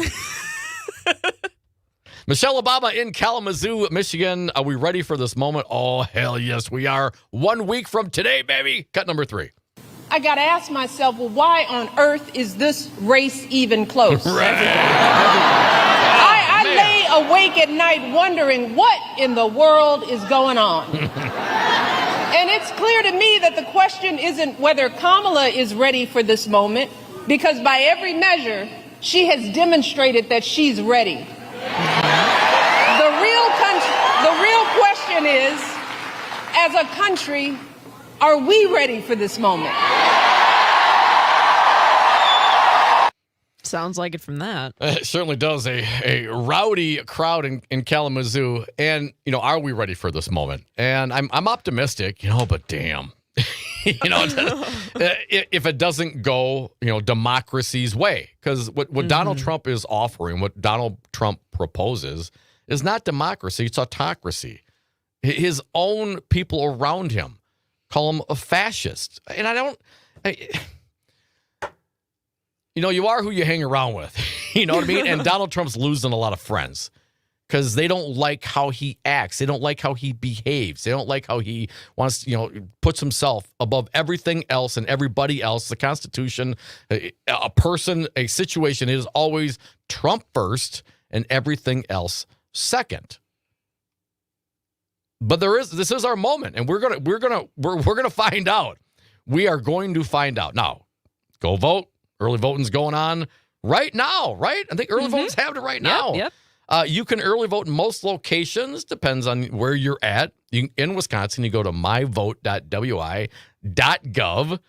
Michelle Obama in Kalamazoo, Michigan. Are we ready for this moment? Oh, hell yes, we are. 1 week from today, baby. Cut number 3. I got to ask myself, well, why on earth is this race even close? I lay awake at night wondering what in the world is going on. And it's clear to me that the question isn't whether Kamala is ready for this moment, because by every measure, she has demonstrated that she's ready. The real question is, as a country, are we ready for this moment? Sounds like it from that. It certainly does. A rowdy crowd in Kalamazoo. And, are we ready for this moment? And I'm optimistic, but damn. If it doesn't go, democracy's way. Because what Donald Trump is offering, what Donald Trump proposes, is not democracy, it's autocracy. His own people around him call him a fascist. And you are who you hang around with. You know what I mean? And Donald Trump's losing a lot of friends because they don't like how he acts. They don't like how he behaves. They don't like how he wants, puts himself above everything else and everybody else. The Constitution, a person, a situation is always Trump first and everything else second. But this is our moment, and we're gonna find out. We are going to find out. Now, go vote. Early voting's going on right now, right? I think early voting's happening right now. Yep. You can early vote in most locations. Depends on where you're at. In Wisconsin, you go to myvote.wi.gov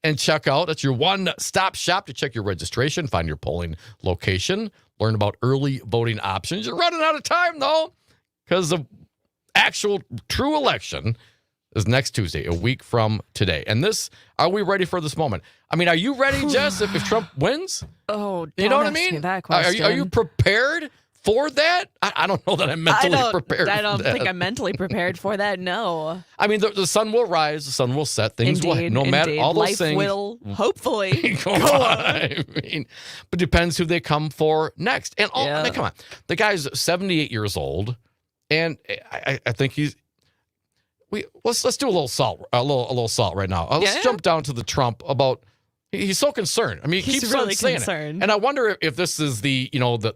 and check out. That's your one-stop shop to check your registration, find your polling location, learn about early voting options. You're running out of time, though, because the actual true election is next Tuesday, a week from today. And are we ready for this moment? I mean, are you ready, Jess, if Trump wins? Oh, you know what I ask me mean? that question. Are you prepared for that? I don't know that I'm mentally prepared. I don't for that. think I'm mentally prepared for that. No. I mean, the sun will rise, the sun will set. Things will, no matter all those life things, will hopefully go on. I mean, but depends who they come for next. And I mean, come on, the guy's 78 years old, and I think let's do a little salt right now. Let's jump down to the Trump about He's so concerned. I mean, he keeps really on saying concerned. it. And I wonder if this is the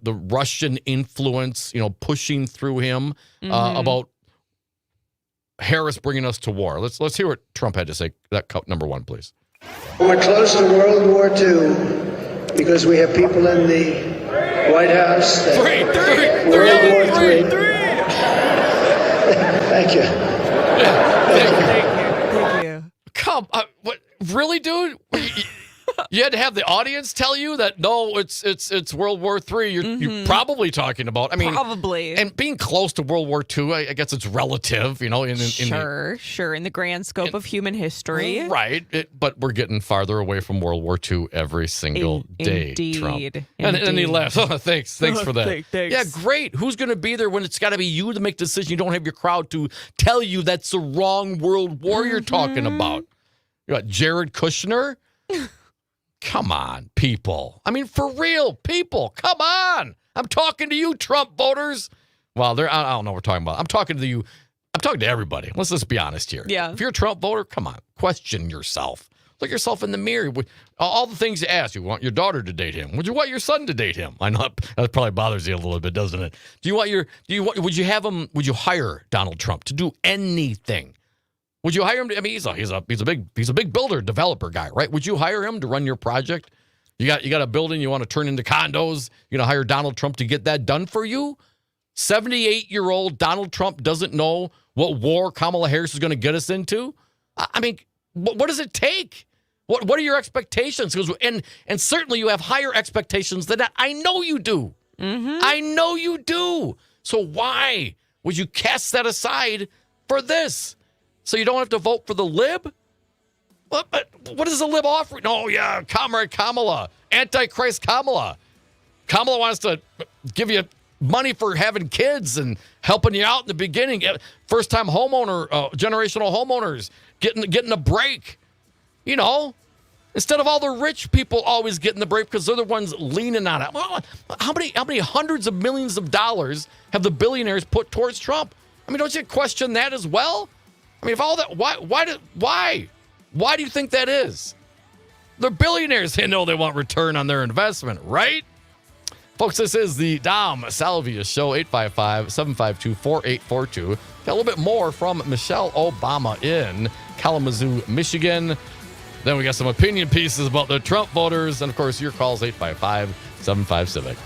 Russian influence, pushing through him about Harris bringing us to war. Let's hear what Trump had to say. That cut number one, please. We're close to World War II because we have people in the White House. World War III. Thank you. Thank you. Come, what? Really, dude? You had to have the audience tell you that no, it's World War III. You're probably talking about. I mean, probably. And being close to World War II, I guess it's relative. Sure. In the grand scope of human history, right? But we're getting farther away from World War II every single day. Indeed. Trump. And he laughs. Oh, thanks for that. Thanks. Yeah, great. Who's going to be there when it's got to be you to make decisions? You don't have your crowd to tell you that's the wrong World War you're talking about. You got Jared Kushner. Come on, people. I mean, for real, people. Come on. I'm talking to you, Trump voters. Well, I don't know what we're talking about. I'm talking to you. I'm talking to everybody. Let's just be honest here. Yeah. If you're a Trump voter, come on. Question yourself. Look yourself in the mirror. All the things you ask. You want your daughter to date him. Would you want your son to date him? I know that probably bothers you a little bit, doesn't it? Would you hire Donald Trump to do anything? Would you hire him? I mean, he's a big builder, developer guy, right? Would you hire him to run your project? You got a building you want to turn into condos. You're gonna hire Donald Trump to get that done for you? 78-year-old Donald Trump doesn't know what war Kamala Harris is going to get us into. I mean, what does it take? What are your expectations? And certainly you have higher expectations than that. I know you do. I know you do. So why would you cast that aside for this? So you don't have to vote for the lib? What is the lib offering? Oh, yeah, Comrade Kamala, Antichrist Kamala. Kamala wants to give you money for having kids and helping you out in the beginning. First-time homeowner, generational homeowners getting a break. Instead of all the rich people always getting the break because they're the ones leaning on it. Well, how many hundreds of millions of dollars have the billionaires put towards Trump? I mean, don't you question that as well? I mean, if all that, why do you think that is? They're billionaires. They know they want return on their investment, right? Folks, this is the Dom Salvia Show, 855-752-4842. Got a little bit more from Michelle Obama in Kalamazoo, Michigan. Then we got some opinion pieces about the Trump voters. And, of course, your calls, 855-75-CIVIC.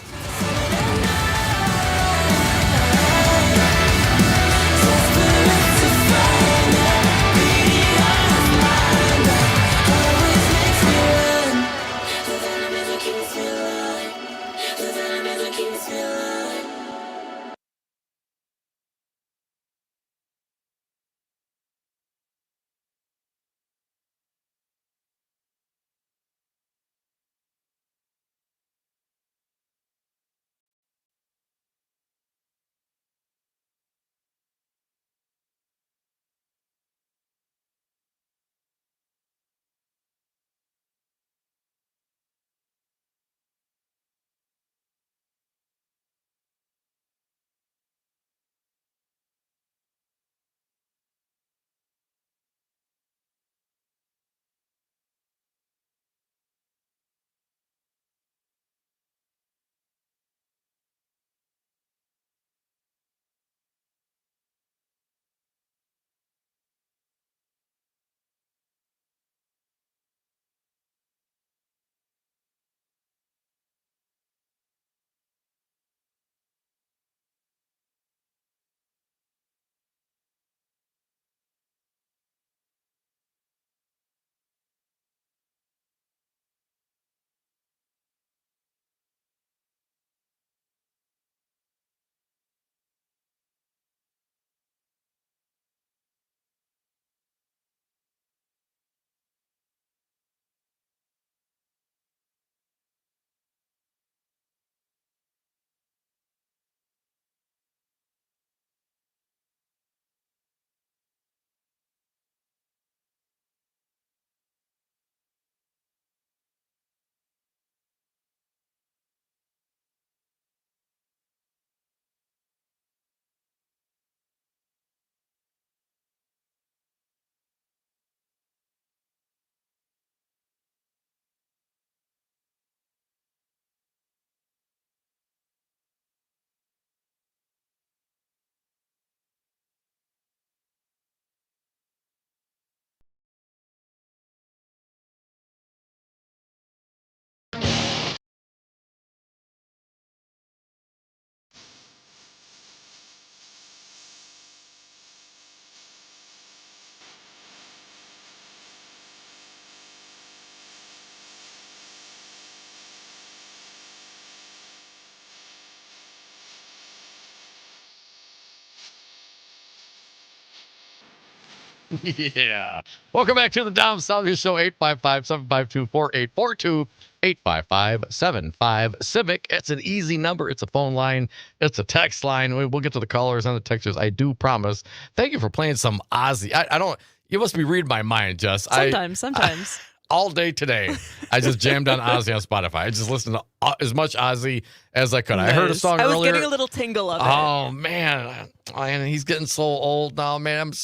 Yeah. Welcome back to the Dom Salvia Show, 855-752-4842, 855-75-CIVIC. It's an easy number. It's a phone line. It's a text line. We'll get to the callers and the texters, I do promise. Thank you for playing some Ozzy. I don't, you must be reading my mind, Jess. Sometimes. All day today, I just jammed on Ozzy on Spotify. I just listened to as much Ozzy as I could. Nice. I heard a song earlier. I was getting a little tingle of it. Oh, man. And he's getting so old now, man.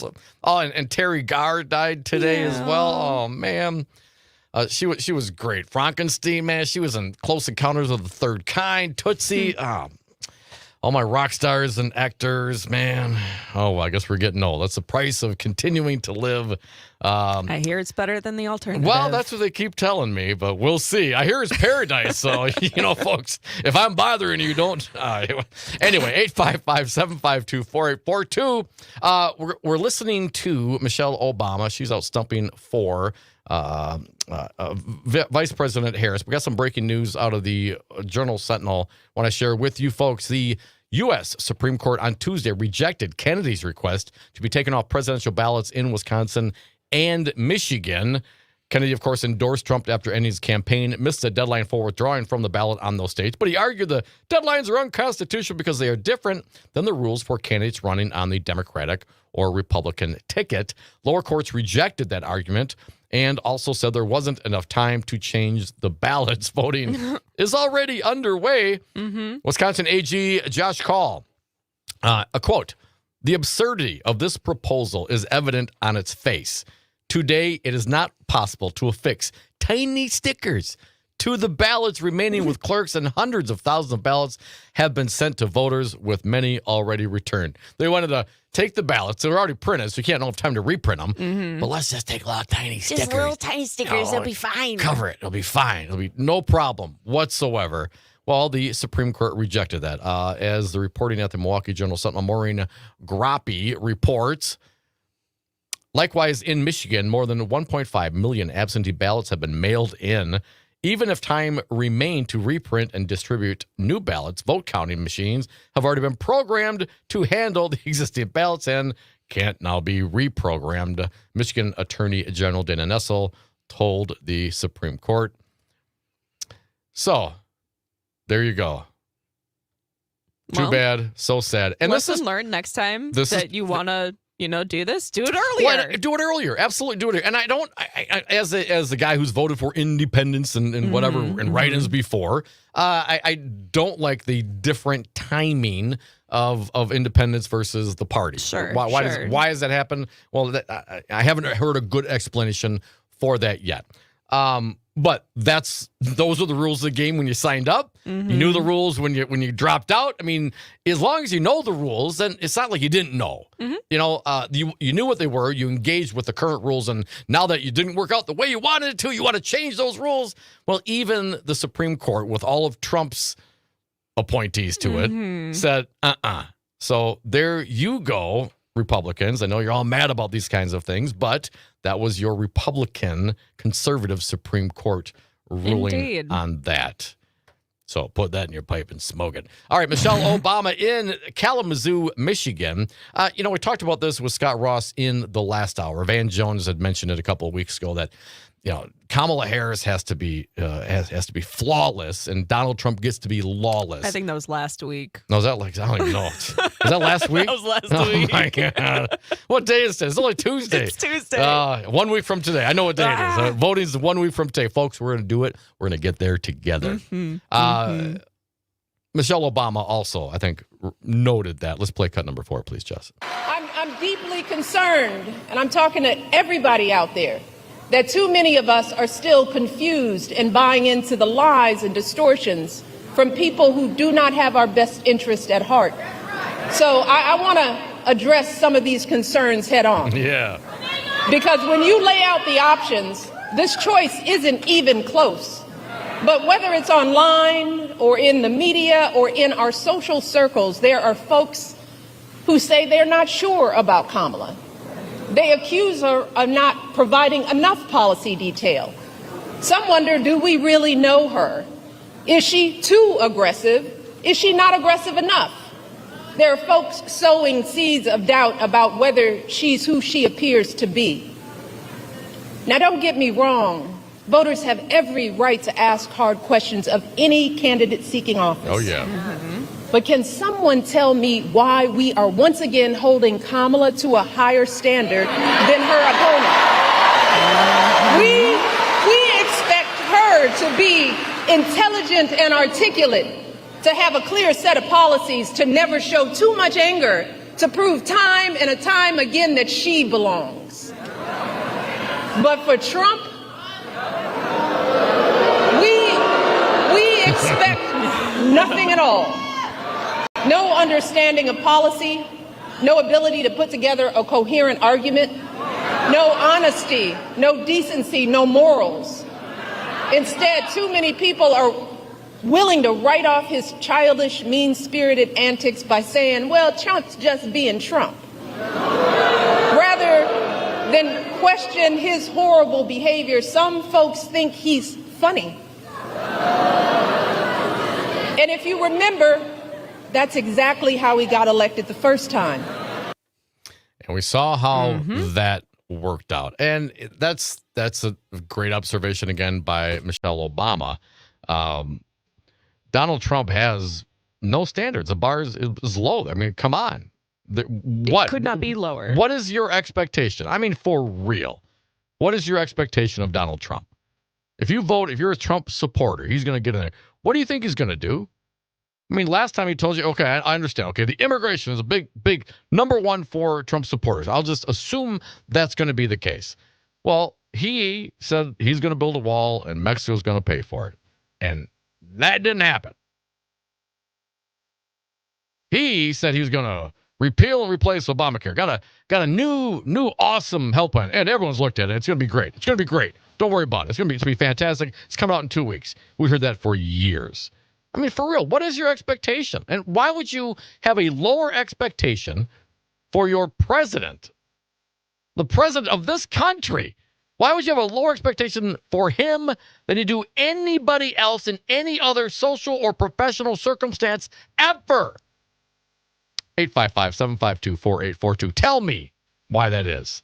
And Terry Garr died today as well. Oh, man. She was great. Frankenstein, man. She was in Close Encounters of the Third Kind. Tootsie. All my rock stars and actors, man. Oh, well, I guess we're getting old. That's the price of continuing to live. I hear it's better than the alternative. Well, that's what they keep telling me, but we'll see. I hear it's paradise. So, folks, if I'm bothering you, don't. Anyway, 855-752-4842. We're listening to Michelle Obama. She's out stumping for Vice President Harris. We got some breaking news out of the Journal-Sentinel. I want to share with you folks. The U.S. Supreme Court on Tuesday rejected Kennedy's request to be taken off presidential ballots in Wisconsin and Michigan. Kennedy, of course, endorsed Trump after ending his campaign, missed the deadline for withdrawing from the ballot on those states, but he argued the deadlines are unconstitutional because they are different than the rules for candidates running on the Democratic or Republican ticket. Lower courts rejected that argument and also said there wasn't enough time to change the ballots. Voting is already underway. Wisconsin AG Josh Call, a quote, "The absurdity of this proposal is evident on its face. Today, it is not possible to affix tiny stickers to the ballots remaining with clerks, and hundreds of thousands of ballots have been sent to voters, with many already returned." They wanted to take the ballots. They're already printed, so you can't have time to reprint them. But let's just take a lot of tiny stickers. Just little tiny stickers. It'll be fine. Cover it. It'll be fine. It'll be no problem whatsoever. Well, the Supreme Court rejected that. As the reporting at the Milwaukee Journal-Sentinel, Maureen Groppi reports, likewise in Michigan, more than 1.5 million absentee ballots have been mailed in. Even if time remained to reprint and distribute new ballots, vote counting machines have already been programmed to handle the existing ballots and can't now be reprogrammed. Michigan Attorney General Dana Nessel told the Supreme Court. So, there you go. Too bad. So sad. And lesson learned next time that you want to do this, do it earlier. Well, do it earlier. Absolutely do it earlier. And I don't, as the guy who's voted for independence and whatever and write-ins before, I don't like the different timing of independence versus the party. Sure. Why does that happen? Well, I haven't heard a good explanation for that yet. But those are the rules of the game when you signed up. You knew the rules when you dropped out. I mean, as long as you know the rules, then it's not like you didn't know. You knew what they were. You engaged with the current rules, and now that you didn't work out the way you wanted it to, you want to change those rules. Well, even the Supreme Court, with all of Trump's appointees to it, said, So there you go, Republicans. I know you're all mad about these kinds of things, but that was your Republican conservative Supreme Court ruling on that. So put that in your pipe and smoke it. All right, Michelle Obama in Kalamazoo, Michigan. We talked about this with Scott Ross in the last hour. Van Jones had mentioned it a couple of weeks ago that Kamala Harris has to be flawless, and Donald Trump gets to be lawless. I think that was last week. No, was that I don't even know. Was that last week? That was last week. Oh my God! What day is this? It's only Tuesday. It's Tuesday. 1 week from today. I know what day it is. Voting is 1 week from today, folks. We're going to do it. We're going to get there together. Michelle Obama also, I think, noted that. Let's play cut number 4, please, Jess. I'm deeply concerned, and I'm talking to everybody out there, that too many of us are still confused and buying into the lies and distortions from people who do not have our best interest at heart. So I want to address some of these concerns head on. Yeah. Because when you lay out the options, this choice isn't even close. But whether it's online or in the media or in our social circles, there are folks who say they're not sure about Kamala. They accuse her of not providing enough policy detail. Some wonder, do we really know her? Is she too aggressive? Is she not aggressive enough? There are folks sowing seeds of doubt about whether she's who she appears to be. Now, don't get me wrong. Voters have every right to ask hard questions of any candidate seeking office. Oh, yeah. But can someone tell me why we are once again holding Kamala to a higher standard than her opponent? We expect her to be intelligent and articulate, to have a clear set of policies, to never show too much anger, to prove time and time again that she belongs. But for Trump, we expect nothing at all. No understanding of policy, no ability to put together a coherent argument, no honesty, no decency, no morals. Instead, too many people are willing to write off his childish, mean-spirited antics by saying, well, Trump's just being Trump, rather than question his horrible behavior. Some folks think he's funny. And if you remember, that's exactly how he got elected the first time. And we saw how that worked out. And that's a great observation again by Michelle Obama. Donald Trump has no standards. The bar is low. I mean, come on. It could not be lower. What is your expectation? I mean, for real. What is your expectation of Donald Trump? If you're a Trump supporter, he's going to get in there. What do you think he's going to do? I mean, last time he told you, okay, I understand. Okay, the immigration is a big number one for Trump supporters. I'll just assume that's going to be the case. Well, he said he's going to build a wall and Mexico's going to pay for it. And that didn't happen. He said he was going to repeal and replace Obamacare. Got a new awesome health plan. And everyone's looked at it. It's going to be great. It's going to be great. Don't worry about it. It's going to be fantastic. It's coming out in 2 weeks. We heard that for years. I mean, for real, what is your expectation? And why would you have a lower expectation for your president, the president of this country? Why would you have a lower expectation for him than you do anybody else in any other social or professional circumstance ever? 855-752-4842. Tell me why that is.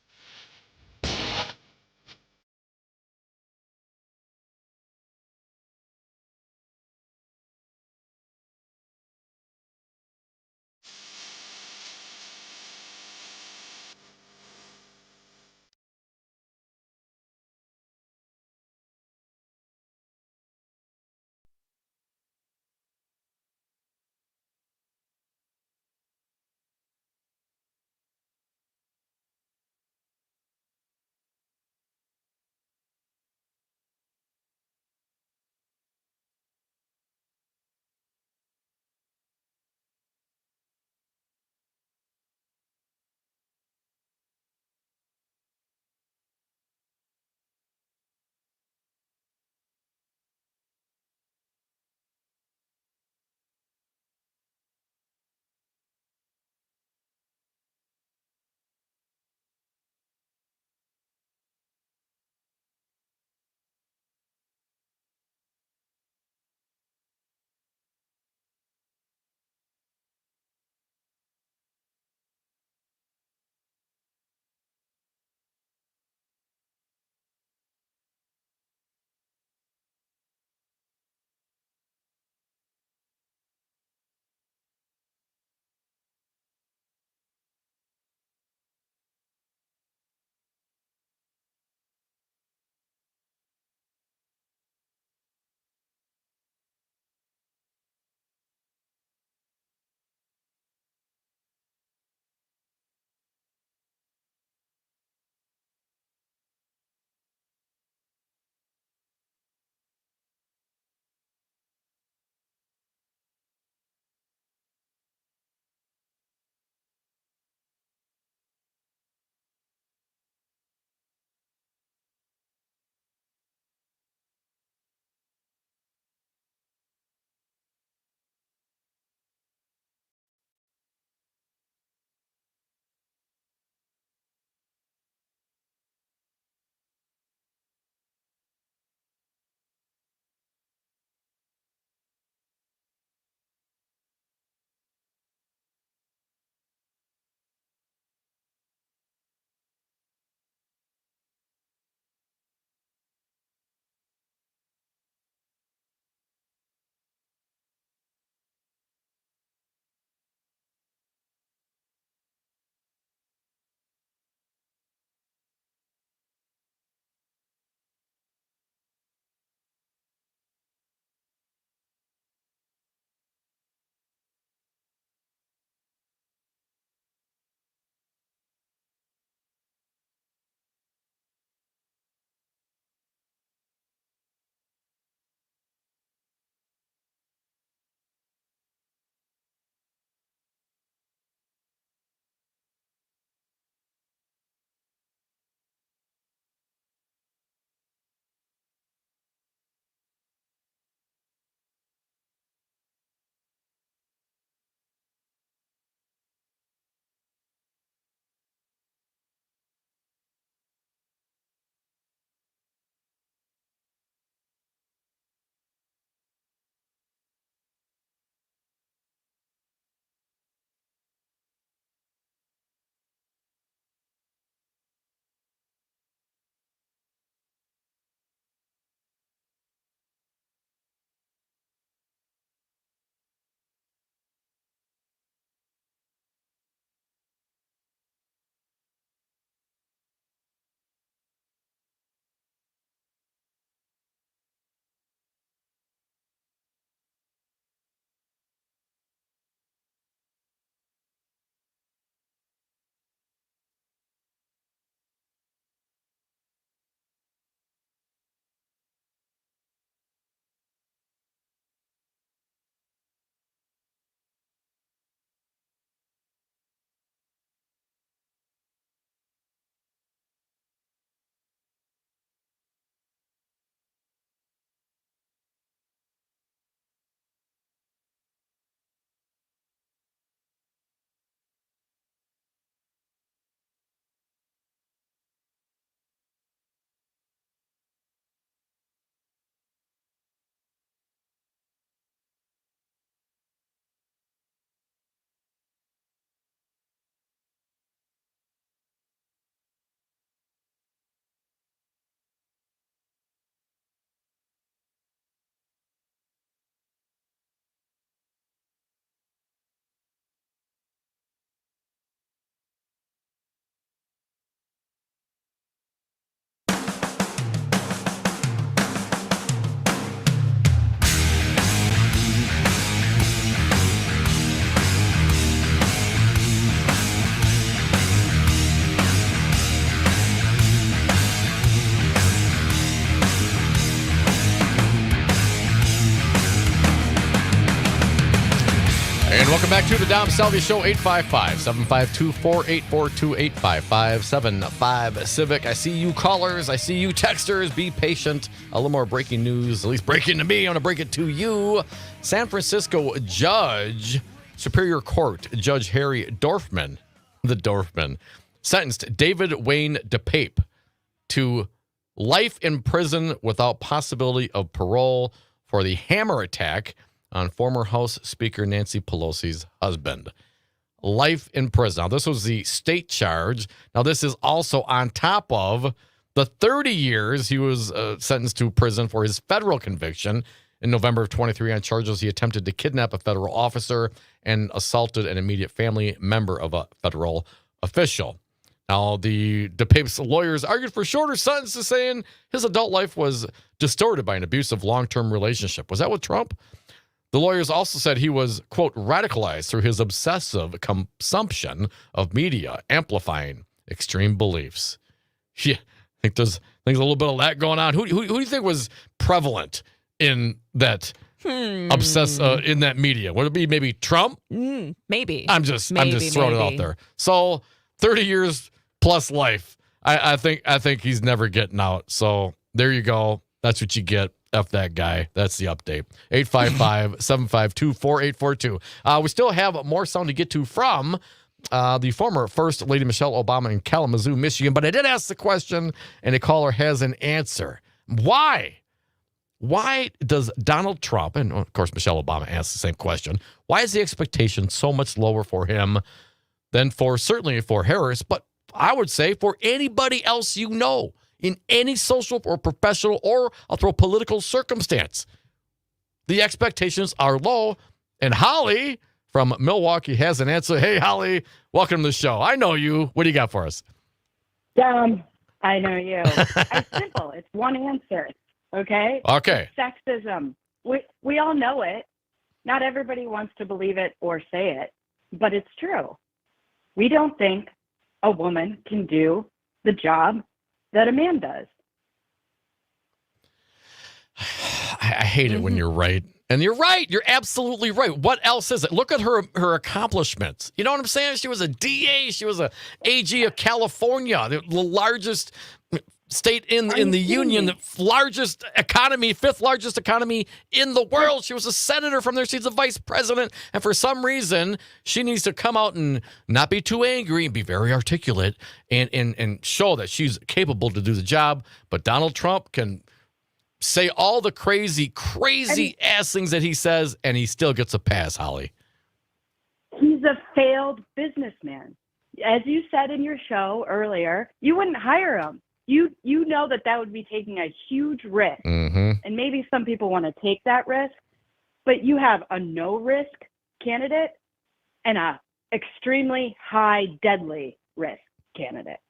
back to the Dom Salvia Show, 855-752-4842, 855-75-CIVIC. I see you callers. I see you texters. Be patient. A little more breaking news, at least breaking to me. I'm going to break it to you. San Francisco judge, Superior Court, Judge Harry Dorfman, sentenced David Wayne DePape to life in prison without possibility of parole for the hammer attack on former House Speaker Nancy Pelosi's husband. Life in prison. Now, this was the state charge. Now, this is also on top of the 30 years he was sentenced to prison for his federal conviction in November of 23 on charges he attempted to kidnap a federal officer and assaulted an immediate family member of a federal official. Now, the DePape's lawyers argued for shorter sentences, saying his adult life was distorted by an abusive long-term relationship. Was that with Trump? The lawyers also said he was, quote, radicalized through his obsessive consumption of media, amplifying extreme beliefs. Yeah, I think there's a little bit of that going on. Who do you think was prevalent in that in that media? Would it be maybe Trump? Maybe. I'm just throwing it out there. So 30 years plus life. I think he's never getting out. So there you go. That's what you get. F that guy. That's the update. 855-752-4842. We still have more sound to get to from the former First Lady Michelle Obama in Kalamazoo, Michigan. But I did ask the question, and a caller has an answer. Why? Why does Donald Trump, and of course Michelle Obama asked the same question, why is the expectation so much lower for him than certainly for Harris, but I would say for anybody else you know? In any social or professional or I'll throw political circumstance. The expectations are low. And Holly from Milwaukee has an answer. Hey, Holly, welcome to the show. I know you. What do you got for us? I know you. It's simple. It's one answer. Okay? Okay. Sexism. We all know it. Not everybody wants to believe it or say it, but it's true. We don't think a woman can do the job that a man does. I hate it when you're right. And you're right. You're absolutely right. What else is it? Look at her accomplishments. You know what I'm saying? She was a DA. She was a AG of California, the largest state in the union, the largest economy, fifth largest economy in the world. She was a senator from there. She's a vice president. And for some reason, she needs to come out and not be too angry and be very articulate and show that she's capable to do the job. But Donald Trump can say all the crazy ass things that he says, and he still gets a pass, Holly. He's a failed businessman. As you said in your show earlier, you wouldn't hire him. You know that would be taking a huge risk. Mm-hmm. And maybe some people want to take that risk, but you have a no-risk candidate and a extremely high deadly risk candidate.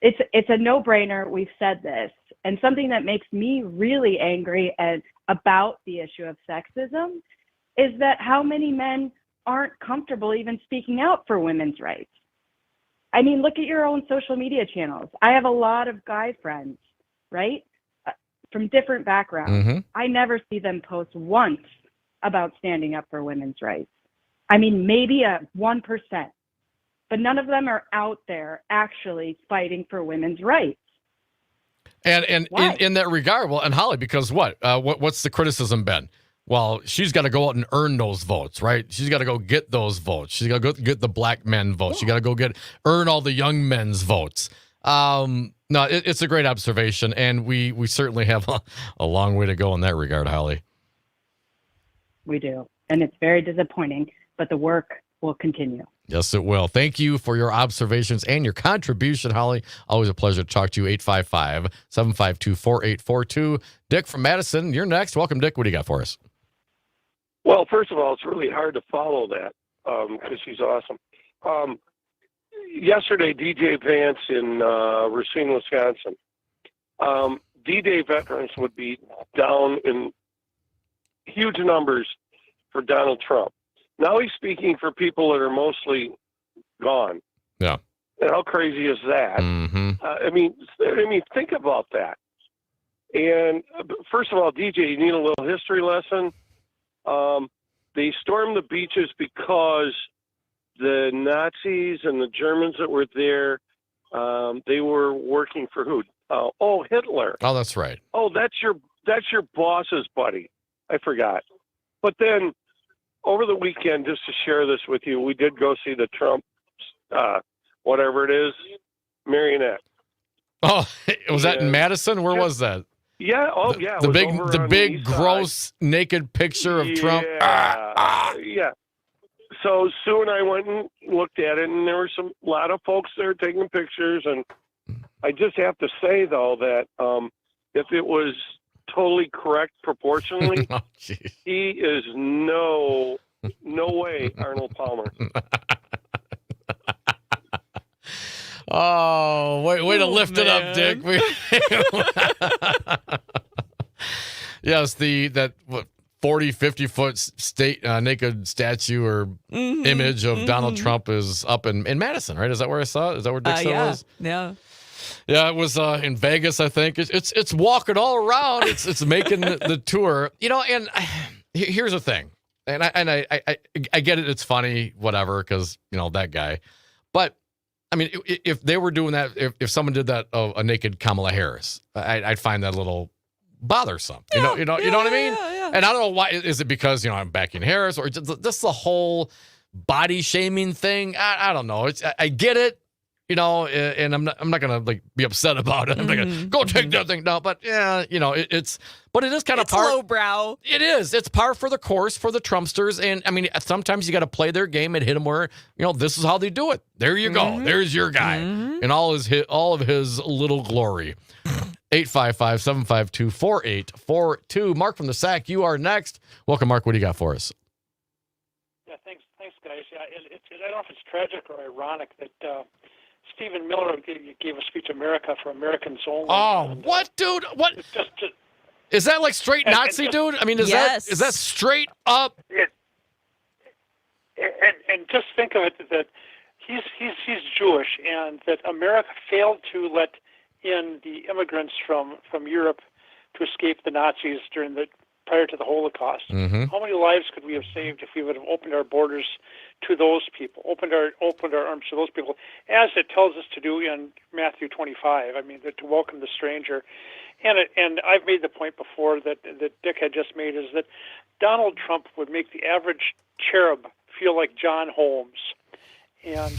It's a no-brainer. We've said this. And something that makes me really angry about the issue of sexism is that how many men aren't comfortable even speaking out for women's rights. I mean, look at your own social media channels. I have a lot of guy friends, right, from different backgrounds. Mm-hmm. I never see them post once about standing up for women's rights. I mean, maybe 1%, but none of them are out there actually fighting for women's rights. And in that regard, well, and Holly, because what's the criticism been? Well, she's got to go out and earn those votes, right? She's got to go get those votes. She's got to go get the black men votes. She got to go earn all the young men's votes. No, it's a great observation, and we certainly have a long way to go in that regard, Holly. We do, and it's very disappointing, but the work will continue. Yes, it will. Thank you for your observations and your contribution, Holly. Always a pleasure to talk to you. 855-752-4842. Dick from Madison, you're next. Welcome, Dick. What do you got for us? Well, first of all, it's really hard to follow that because she's awesome. Yesterday, DJ Vance in Racine, Wisconsin. D-Day veterans would be down in huge numbers for Donald Trump. Now he's speaking for people that are mostly gone. Yeah. And how crazy is that? Mm-hmm. I mean, think about that. And first of all, DJ, you need a little history lesson. they stormed the beaches because the Nazis and the Germans that were there, they were working for who? Hitler. Oh, that's right. Oh, that's your boss's buddy. I forgot. But then over the weekend, just to share this with you, we did go see the Trump, whatever it is, marionette. Oh, was that in Madison? Where was that? Yeah. Oh, yeah. The big gross naked picture of Trump. Yeah. So Sue and I went and looked at it, and there were a lot of folks there taking pictures. And I just have to say, though, that if it was totally correct proportionally, he is no way Arnold Palmer. Oh, way to lift it up, Dick. Yes, that 40, 50-foot state naked statue or image of Donald Trump is up in Madison, right? Is that where I saw it? Is that where Dick said it was? Yeah. Yeah, it was in Vegas, I think. It's walking all around. It's making the tour. And here's the thing. And I get it. It's funny, whatever, because, that guy. But, I mean, if they were doing that, if someone did that of a naked Kamala Harris, I'd find that a little bothersome. You know what I mean? Yeah. And I don't know why. Is it because, I'm backing Harris, or just the whole body shaming thing? I don't know. I get it. And I'm not gonna be upset about it. I'm not gonna go take that thing down. But yeah, it is kind of it's lowbrow. It is. It's par for the course for the Trumpsters. And I mean, sometimes you got to play their game and hit them where this is how they do it. There you go. There's your guy and all of his little glory. 855-752-4842. Mark from the SAC, you are next. Welcome, Mark. What do you got for us? Yeah, thanks, guys. Yeah, I don't know if it's tragic or ironic that Stephen Miller gave a speech, "America for Americans Only." Oh, what, dude? What? Is that like straight Nazi, dude? I mean, is that straight up? And just think of it that he's Jewish, and that America failed to let in the immigrants from Europe to escape the Nazis prior to the Holocaust. How many lives could we have saved if we would have opened our borders to those people, opened our arms to those people, as it tells us to do in Matthew 25? I mean, to welcome the stranger. And I've made the point before that Dick had just made, is that Donald Trump would make the average cherub feel like John Holmes. And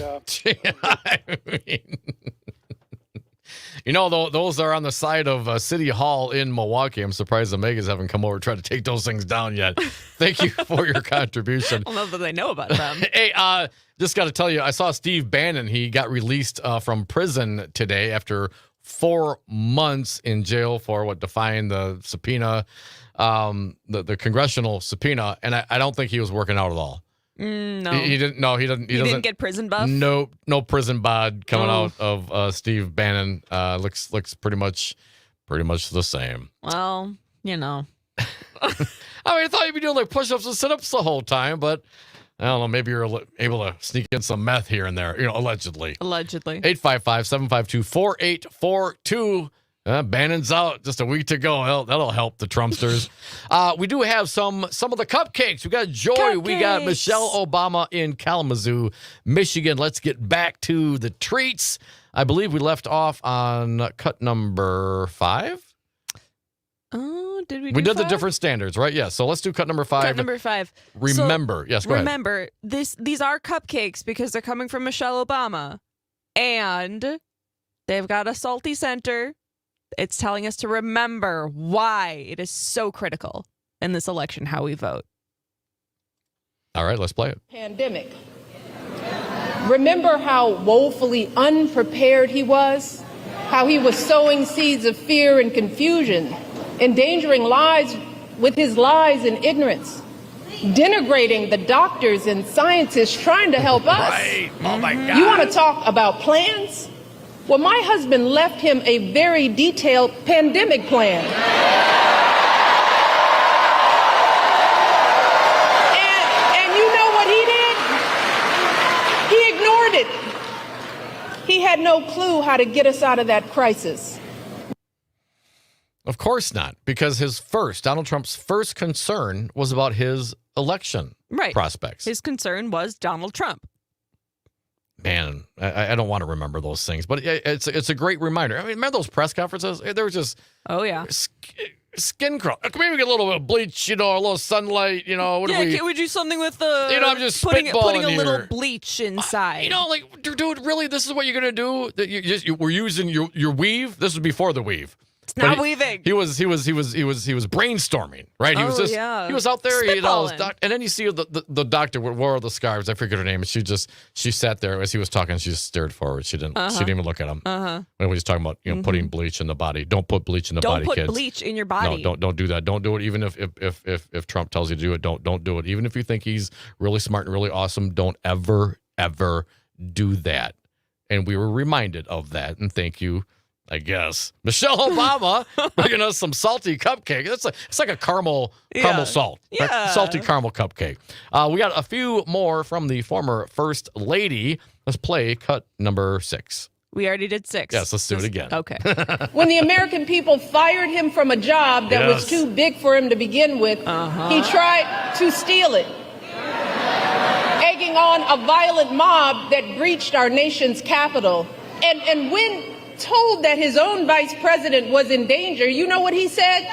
those are on the side of City Hall in Milwaukee. I'm surprised the Megas haven't come over to try to take those things down yet. Thank you for your contribution. I don't know that they know about them. Hey, just got to tell you, I saw Steve Bannon. He got released from prison today after 4 months in jail for defying the subpoena, the congressional subpoena. And I don't think he was working out at all. No, he didn't. No, he doesn't. He didn't get prison buff. No prison bod coming out of Steve Bannon. Looks pretty much the same. Well, I mean, I thought you'd be doing push-ups and sit-ups the whole time, but I don't know. Maybe you're able to sneak in some meth here and there. Allegedly. 855-752-4842. Bannon's out. Just a week to go. That'll help the Trumpsters. We do have some of the cupcakes. We got Joy. Cupcakes. We got Michelle Obama in Kalamazoo, Michigan. Let's get back to the treats. I believe we left off on cut number 5. Oh, did we? We did 5? The different standards, right? Yeah. So let's do cut number 5. Cut number 5. Remember, yes. Go ahead. Remember, these are cupcakes because they're coming from Michelle Obama, and they've got a salty center. It's telling us to remember why it is so critical in this election how we vote. All right, let's play it. Pandemic. Remember how woefully unprepared he was? How he was sowing seeds of fear and confusion, endangering lives with his lies and ignorance, denigrating the doctors and scientists trying to help us. Right. Oh, my God. You want to talk about plans? Well, my husband left him a very detailed pandemic plan. And you know what he did? He ignored it. He had no clue how to get us out of that crisis. Of course not, because Donald Trump's first concern was about his election. prospects. His concern was Donald Trump. Man, I don't want to remember those things, but it's a great reminder. I mean, remember those press conferences? They were just skin crawl. Maybe we get a little bit of bleach, a little sunlight, Can we do something with the? I'm just putting a little here. Bleach inside. Dude, really, this is what you're gonna do? That we're using your weave. This was before the weave. It's not weaving. He was brainstorming, right? He was he was out there, and then you see the doctor wore the scarves. I forget her name, and she sat there as he was talking. She just stared forward. She didn't even look at him. When he was talking about putting bleach in the body. Don't put bleach in the body, kids. Don't put bleach in your body. No, don't do that. Don't do it. Even if Trump tells you to do it, don't do it. Even if you think he's really smart and really awesome, don't ever do that. And we were reminded of that. And thank you. I guess Michelle Obama bringing us some salty cupcake. It's like a caramel salt, right? Salty caramel cupcake. We got a few more from the former first lady. Let's play cut number 6. We already did 6. Yes, let's do it again. Okay. When the American people fired him from a job that was too big for him to begin with, he tried to steal it, egging on a violent mob that breached our nation's capital. And when told that his own vice president was in danger, you know what he said?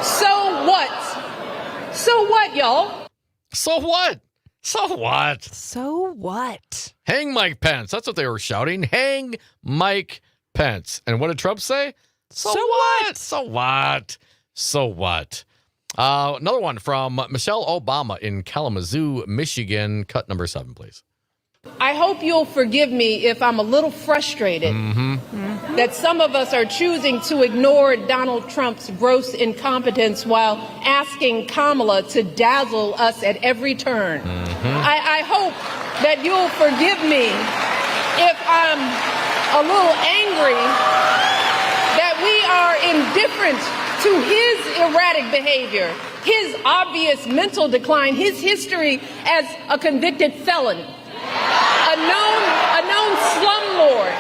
So what? So what, y'all? So what? So what? So what? Hang Mike Pence. That's what they were shouting. Hang Mike Pence. And what did Trump say? So what? So what? So what? Another one from Michelle Obama in Kalamazoo, Michigan. Cut number 7, please. I hope you'll forgive me if I'm a little frustrated that some of us are choosing to ignore Donald Trump's gross incompetence while asking Kamala to dazzle us at every turn. I hope that you'll forgive me if I'm a little angry that we are indifferent to his erratic behavior, his obvious mental decline, his history as a convicted felon. A known slumlord,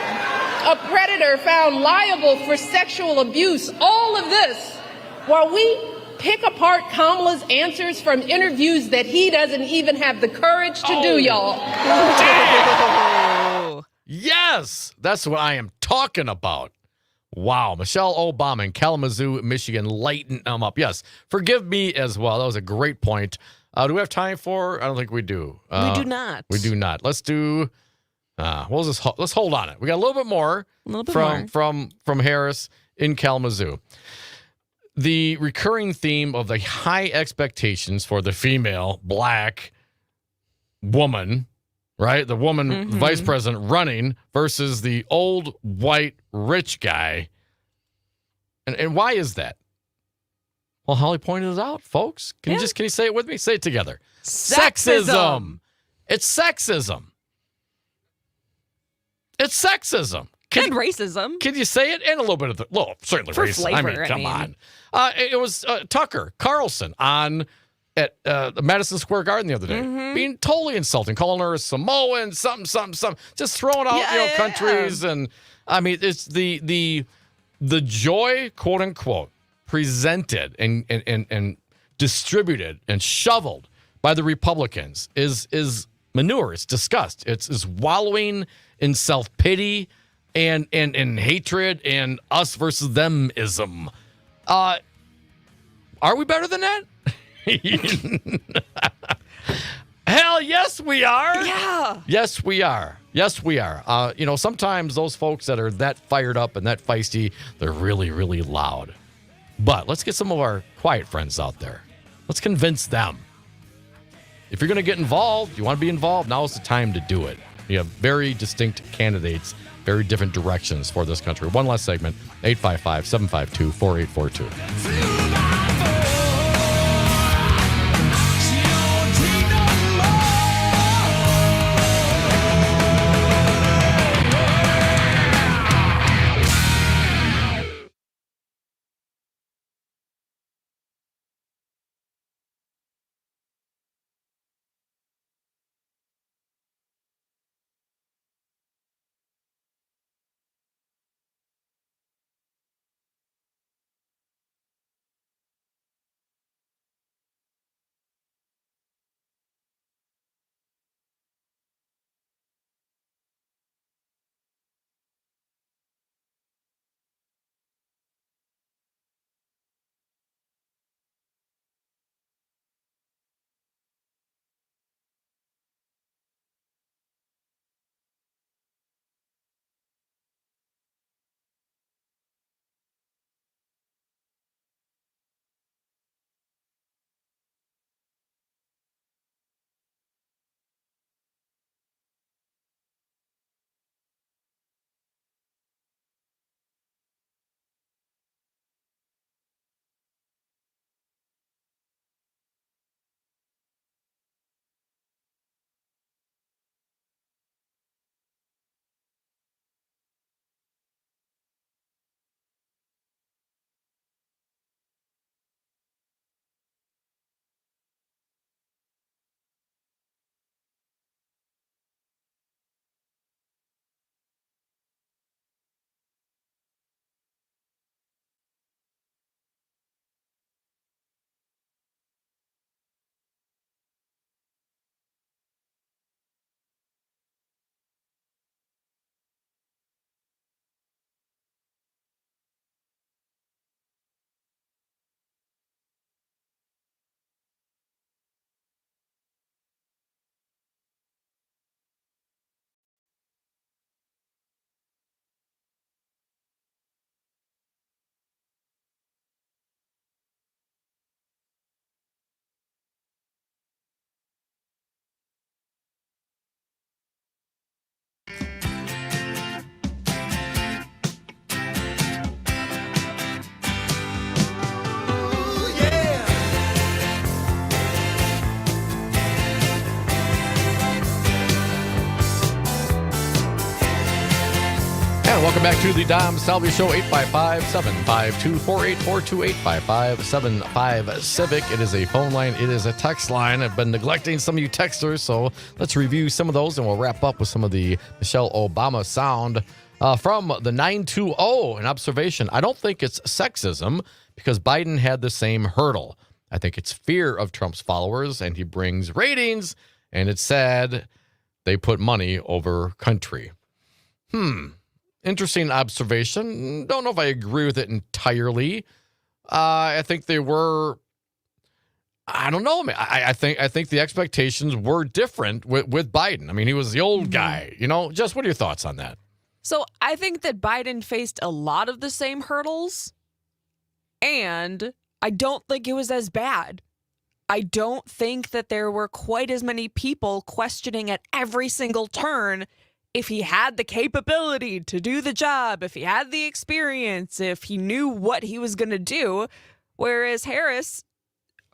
a predator found liable for sexual abuse, all of this while we pick apart Kamala's answers from interviews that he doesn't even have the courage to do, y'all. Yes, that's what I am talking about. Wow, Michelle Obama in Kalamazoo, Michigan, lighten them up. Yes, forgive me as well. That was a great point. Do we have time for? I don't think we do. We do not. We do not. Let's do. What was this? Let's hold on it. We got a little bit more from Harris in Kalamazoo. The recurring theme of the high expectations for the female black woman, right? The woman vice president running versus the old white rich guy. And why is that? Well, Holly pointed it out, folks. Can you say it with me? Say it together. Sexism. It's sexism. It's sexism. And racism. Can you say it? And a little bit of certainly for racism. Flavor, come on. It was Tucker Carlson at the Madison Square Garden the other day, being totally insulting, calling her a Samoan, something, just throwing out countries, and I mean it's the joy, quote unquote, presented and distributed and shoveled by the Republicans is manure. It's disgust. It's wallowing in self-pity and hatred and us versus them-ism. Are we better than that? Hell yes, we are. Yeah. Yes, we are. Yes, we are. Sometimes those folks that are that fired up and that feisty, they're really, really loud. But let's get some of our quiet friends out there. Let's convince them. If you're going to get involved, you want to be involved, now is the time to do it. You have very distinct candidates, very different directions for this country. One last segment, 855-752-4842. Welcome back to the Dom Salvia Show, 855-752-4842, 855-75-CIVIC. It is a phone line. It is a text line. I've been neglecting some of you texters, so let's review some of those, and we'll wrap up with some of the Michelle Obama sound. From the 920, an observation. I don't think it's sexism because Biden had the same hurdle. I think it's fear of Trump's followers, and he brings ratings, and it's sad they put money over country. Interesting observation. Don't know if I agree with it entirely. I think they were. I don't know. I think the expectations were different with Biden. I mean, he was the old guy. Jess, what are your thoughts on that? So I think that Biden faced a lot of the same hurdles, and I don't think it was as bad. I don't think that there were quite as many people questioning at every single turn if he had the capability to do the job, if he had the experience, if he knew what he was going to do. Whereas Harris,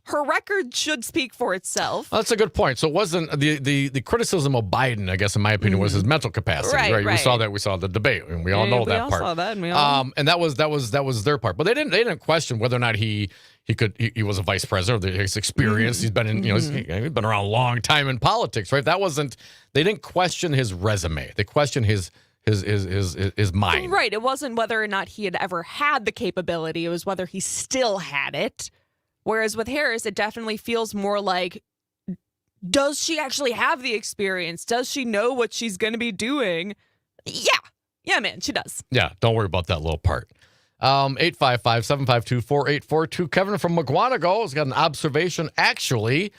her record should speak for itself. That's a good point. So it wasn't the criticism of Biden, I guess, in my opinion, was his mental capacity. Right. We saw that. We saw the debate, and we all know that part. We all saw that, and we all. And that was their part. But they didn't question whether or not he was a vice president, or his experience. He's been in, he's been around a long time in politics, right? They didn't question his resume. They questioned his mind. Right. It wasn't whether or not he had ever had the capability. It was whether he still had it. Whereas with Harris, it definitely feels more like, does she actually have the experience? Does she know what she's going to be doing? Yeah, man, she does. Yeah, don't worry about that little part. 855-752-4842. Kevin from McGuanago has got an observation. Actually,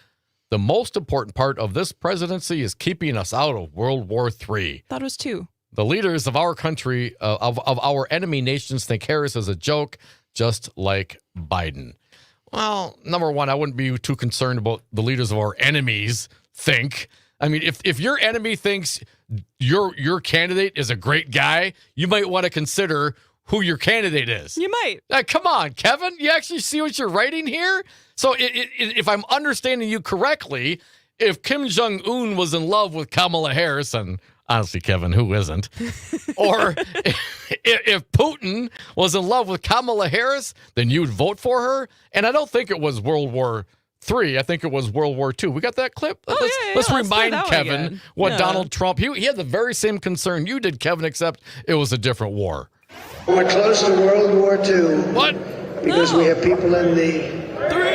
the most important part of this presidency is keeping us out of World War III. That was two. The leaders of our country, of our enemy nations, think Harris is a joke, just like Biden. Well, number one, I wouldn't be too concerned about the leaders of our enemies think. I mean, if your enemy thinks your candidate is a great guy, you might want to consider who your candidate is. You might. Come on, Kevin. You actually see what you're writing here? So if I'm understanding you correctly, if Kim Jong-un was in love with Kamala Harris, and honestly, Kevin, who isn't? Or if Putin was in love with Kamala Harris, then you'd vote for her? And I don't think it was World War III. I think it was World War II. We got that clip? Let's remind Kevin what Donald Trump, he had the very same concern you did, Kevin, except it was a different war. We're close to World War II. What? Because we have people in the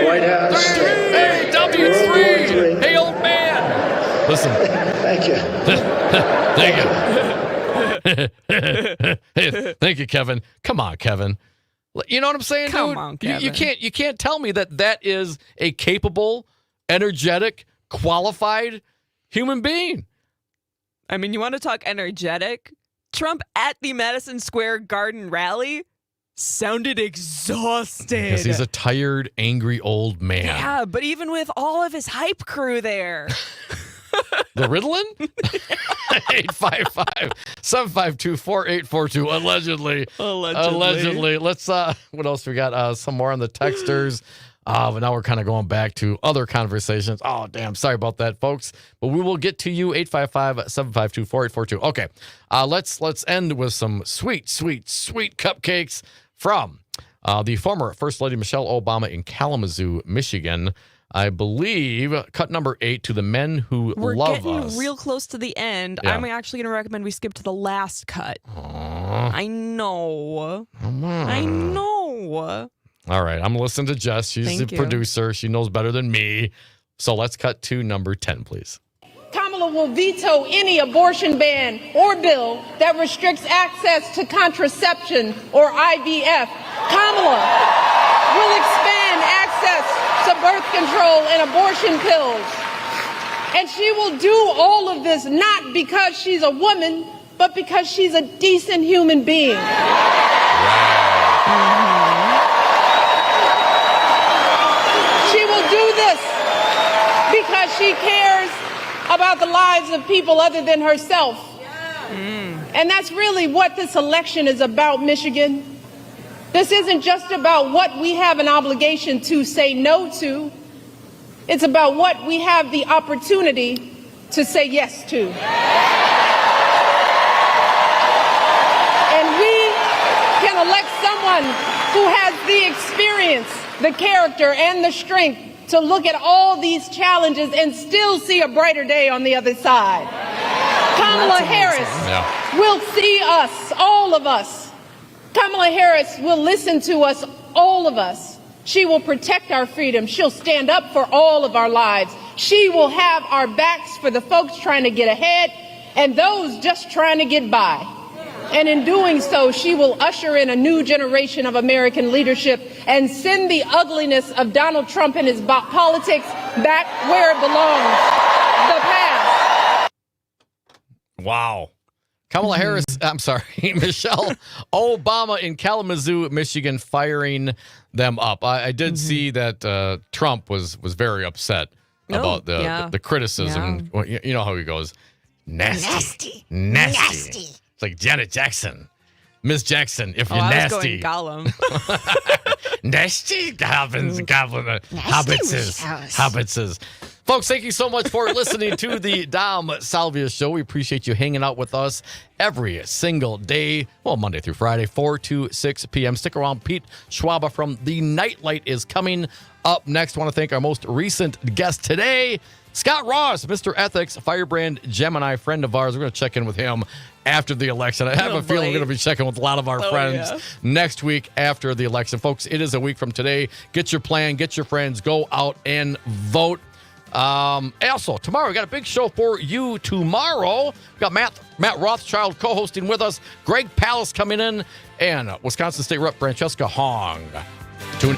White House. Hey, W3! Hey, old man! Listen. Thank you. Hey, thank you, Kevin. Come on, Kevin. You know what I'm saying, dude? Come on, Kevin. You can't tell me that is a capable, energetic, qualified human being. I mean, you want to talk energetic? Trump at the Madison Square Garden rally sounded exhausted. Because he's a tired, angry old man. Yeah, but even with all of his hype crew there. The Ritalin? 855-752-4842. Allegedly. Let's, what else we got? Some more on the texters. But now we're kind of going back to other conversations. Oh, damn. Sorry about that, folks. But we will get to you, 855-752-4842. Okay. Let's end with some sweet cupcakes from the former First Lady Michelle Obama in Kalamazoo, Michigan. I believe cut number 8 to the men who love us. We're getting real close to the end. Yeah. I'm actually going to recommend we skip to the last cut. Aww. I know. Come on. I know. All right, I'm listening to Jess. She's the producer. She knows better than me. So let's cut to number 10, please. Kamala will veto any abortion ban or bill that restricts access to contraception or IVF. Kamala will expand access to birth control and abortion pills. And she will do all of this not because she's a woman, but because she's a decent human being. She will do this because she cares about the lives of people other than herself. And that's really what this election is about, Michigan. This isn't just about what we have an obligation to say no to. It's about what we have the opportunity to say yes to. And we someone who has the experience, the character, and the strength to look at all these challenges and still see a brighter day on the other side. Kamala Harris will see us, all of us. Kamala Harris will listen to us, all of us. She will protect our freedom. She'll stand up for all of our lives. She will have our backs for the folks trying to get ahead and those just trying to get by. And in doing so, she will usher in a new generation of American leadership and send the ugliness of Donald Trump and his politics back where it belongs, the past. Wow. Kamala Harris, I'm sorry, Michelle Obama in Kalamazoo, Michigan, firing them up. I did see that Trump was very upset about the criticism. Well, you know how he goes, nasty. It's like Janet Jackson. Miss Jackson, if you're nasty. I was going Gollum. Nasty hobbitses. Folks, thank you so much for listening to the Dom Salvia Show. We appreciate you hanging out with us every single day, well, Monday through Friday, 4 to 6 p.m. Stick around. Pete Schwaba from The Nightlight is coming up next. I want to thank our most recent guest today, Scott Ross, Mr. Ethics, Firebrand Gemini, friend of ours. We're going to check in with him after the election. I have a feeling we're going to be checking with a lot of our friends next week after the election. Folks, it is a week from today. Get your plan, get your friends, go out and vote. Also, tomorrow, we got a big show for you tomorrow. We got Matt Rothschild co-hosting with us, Greg Pallas coming in, and Wisconsin State Rep. Francesca Hong. Tune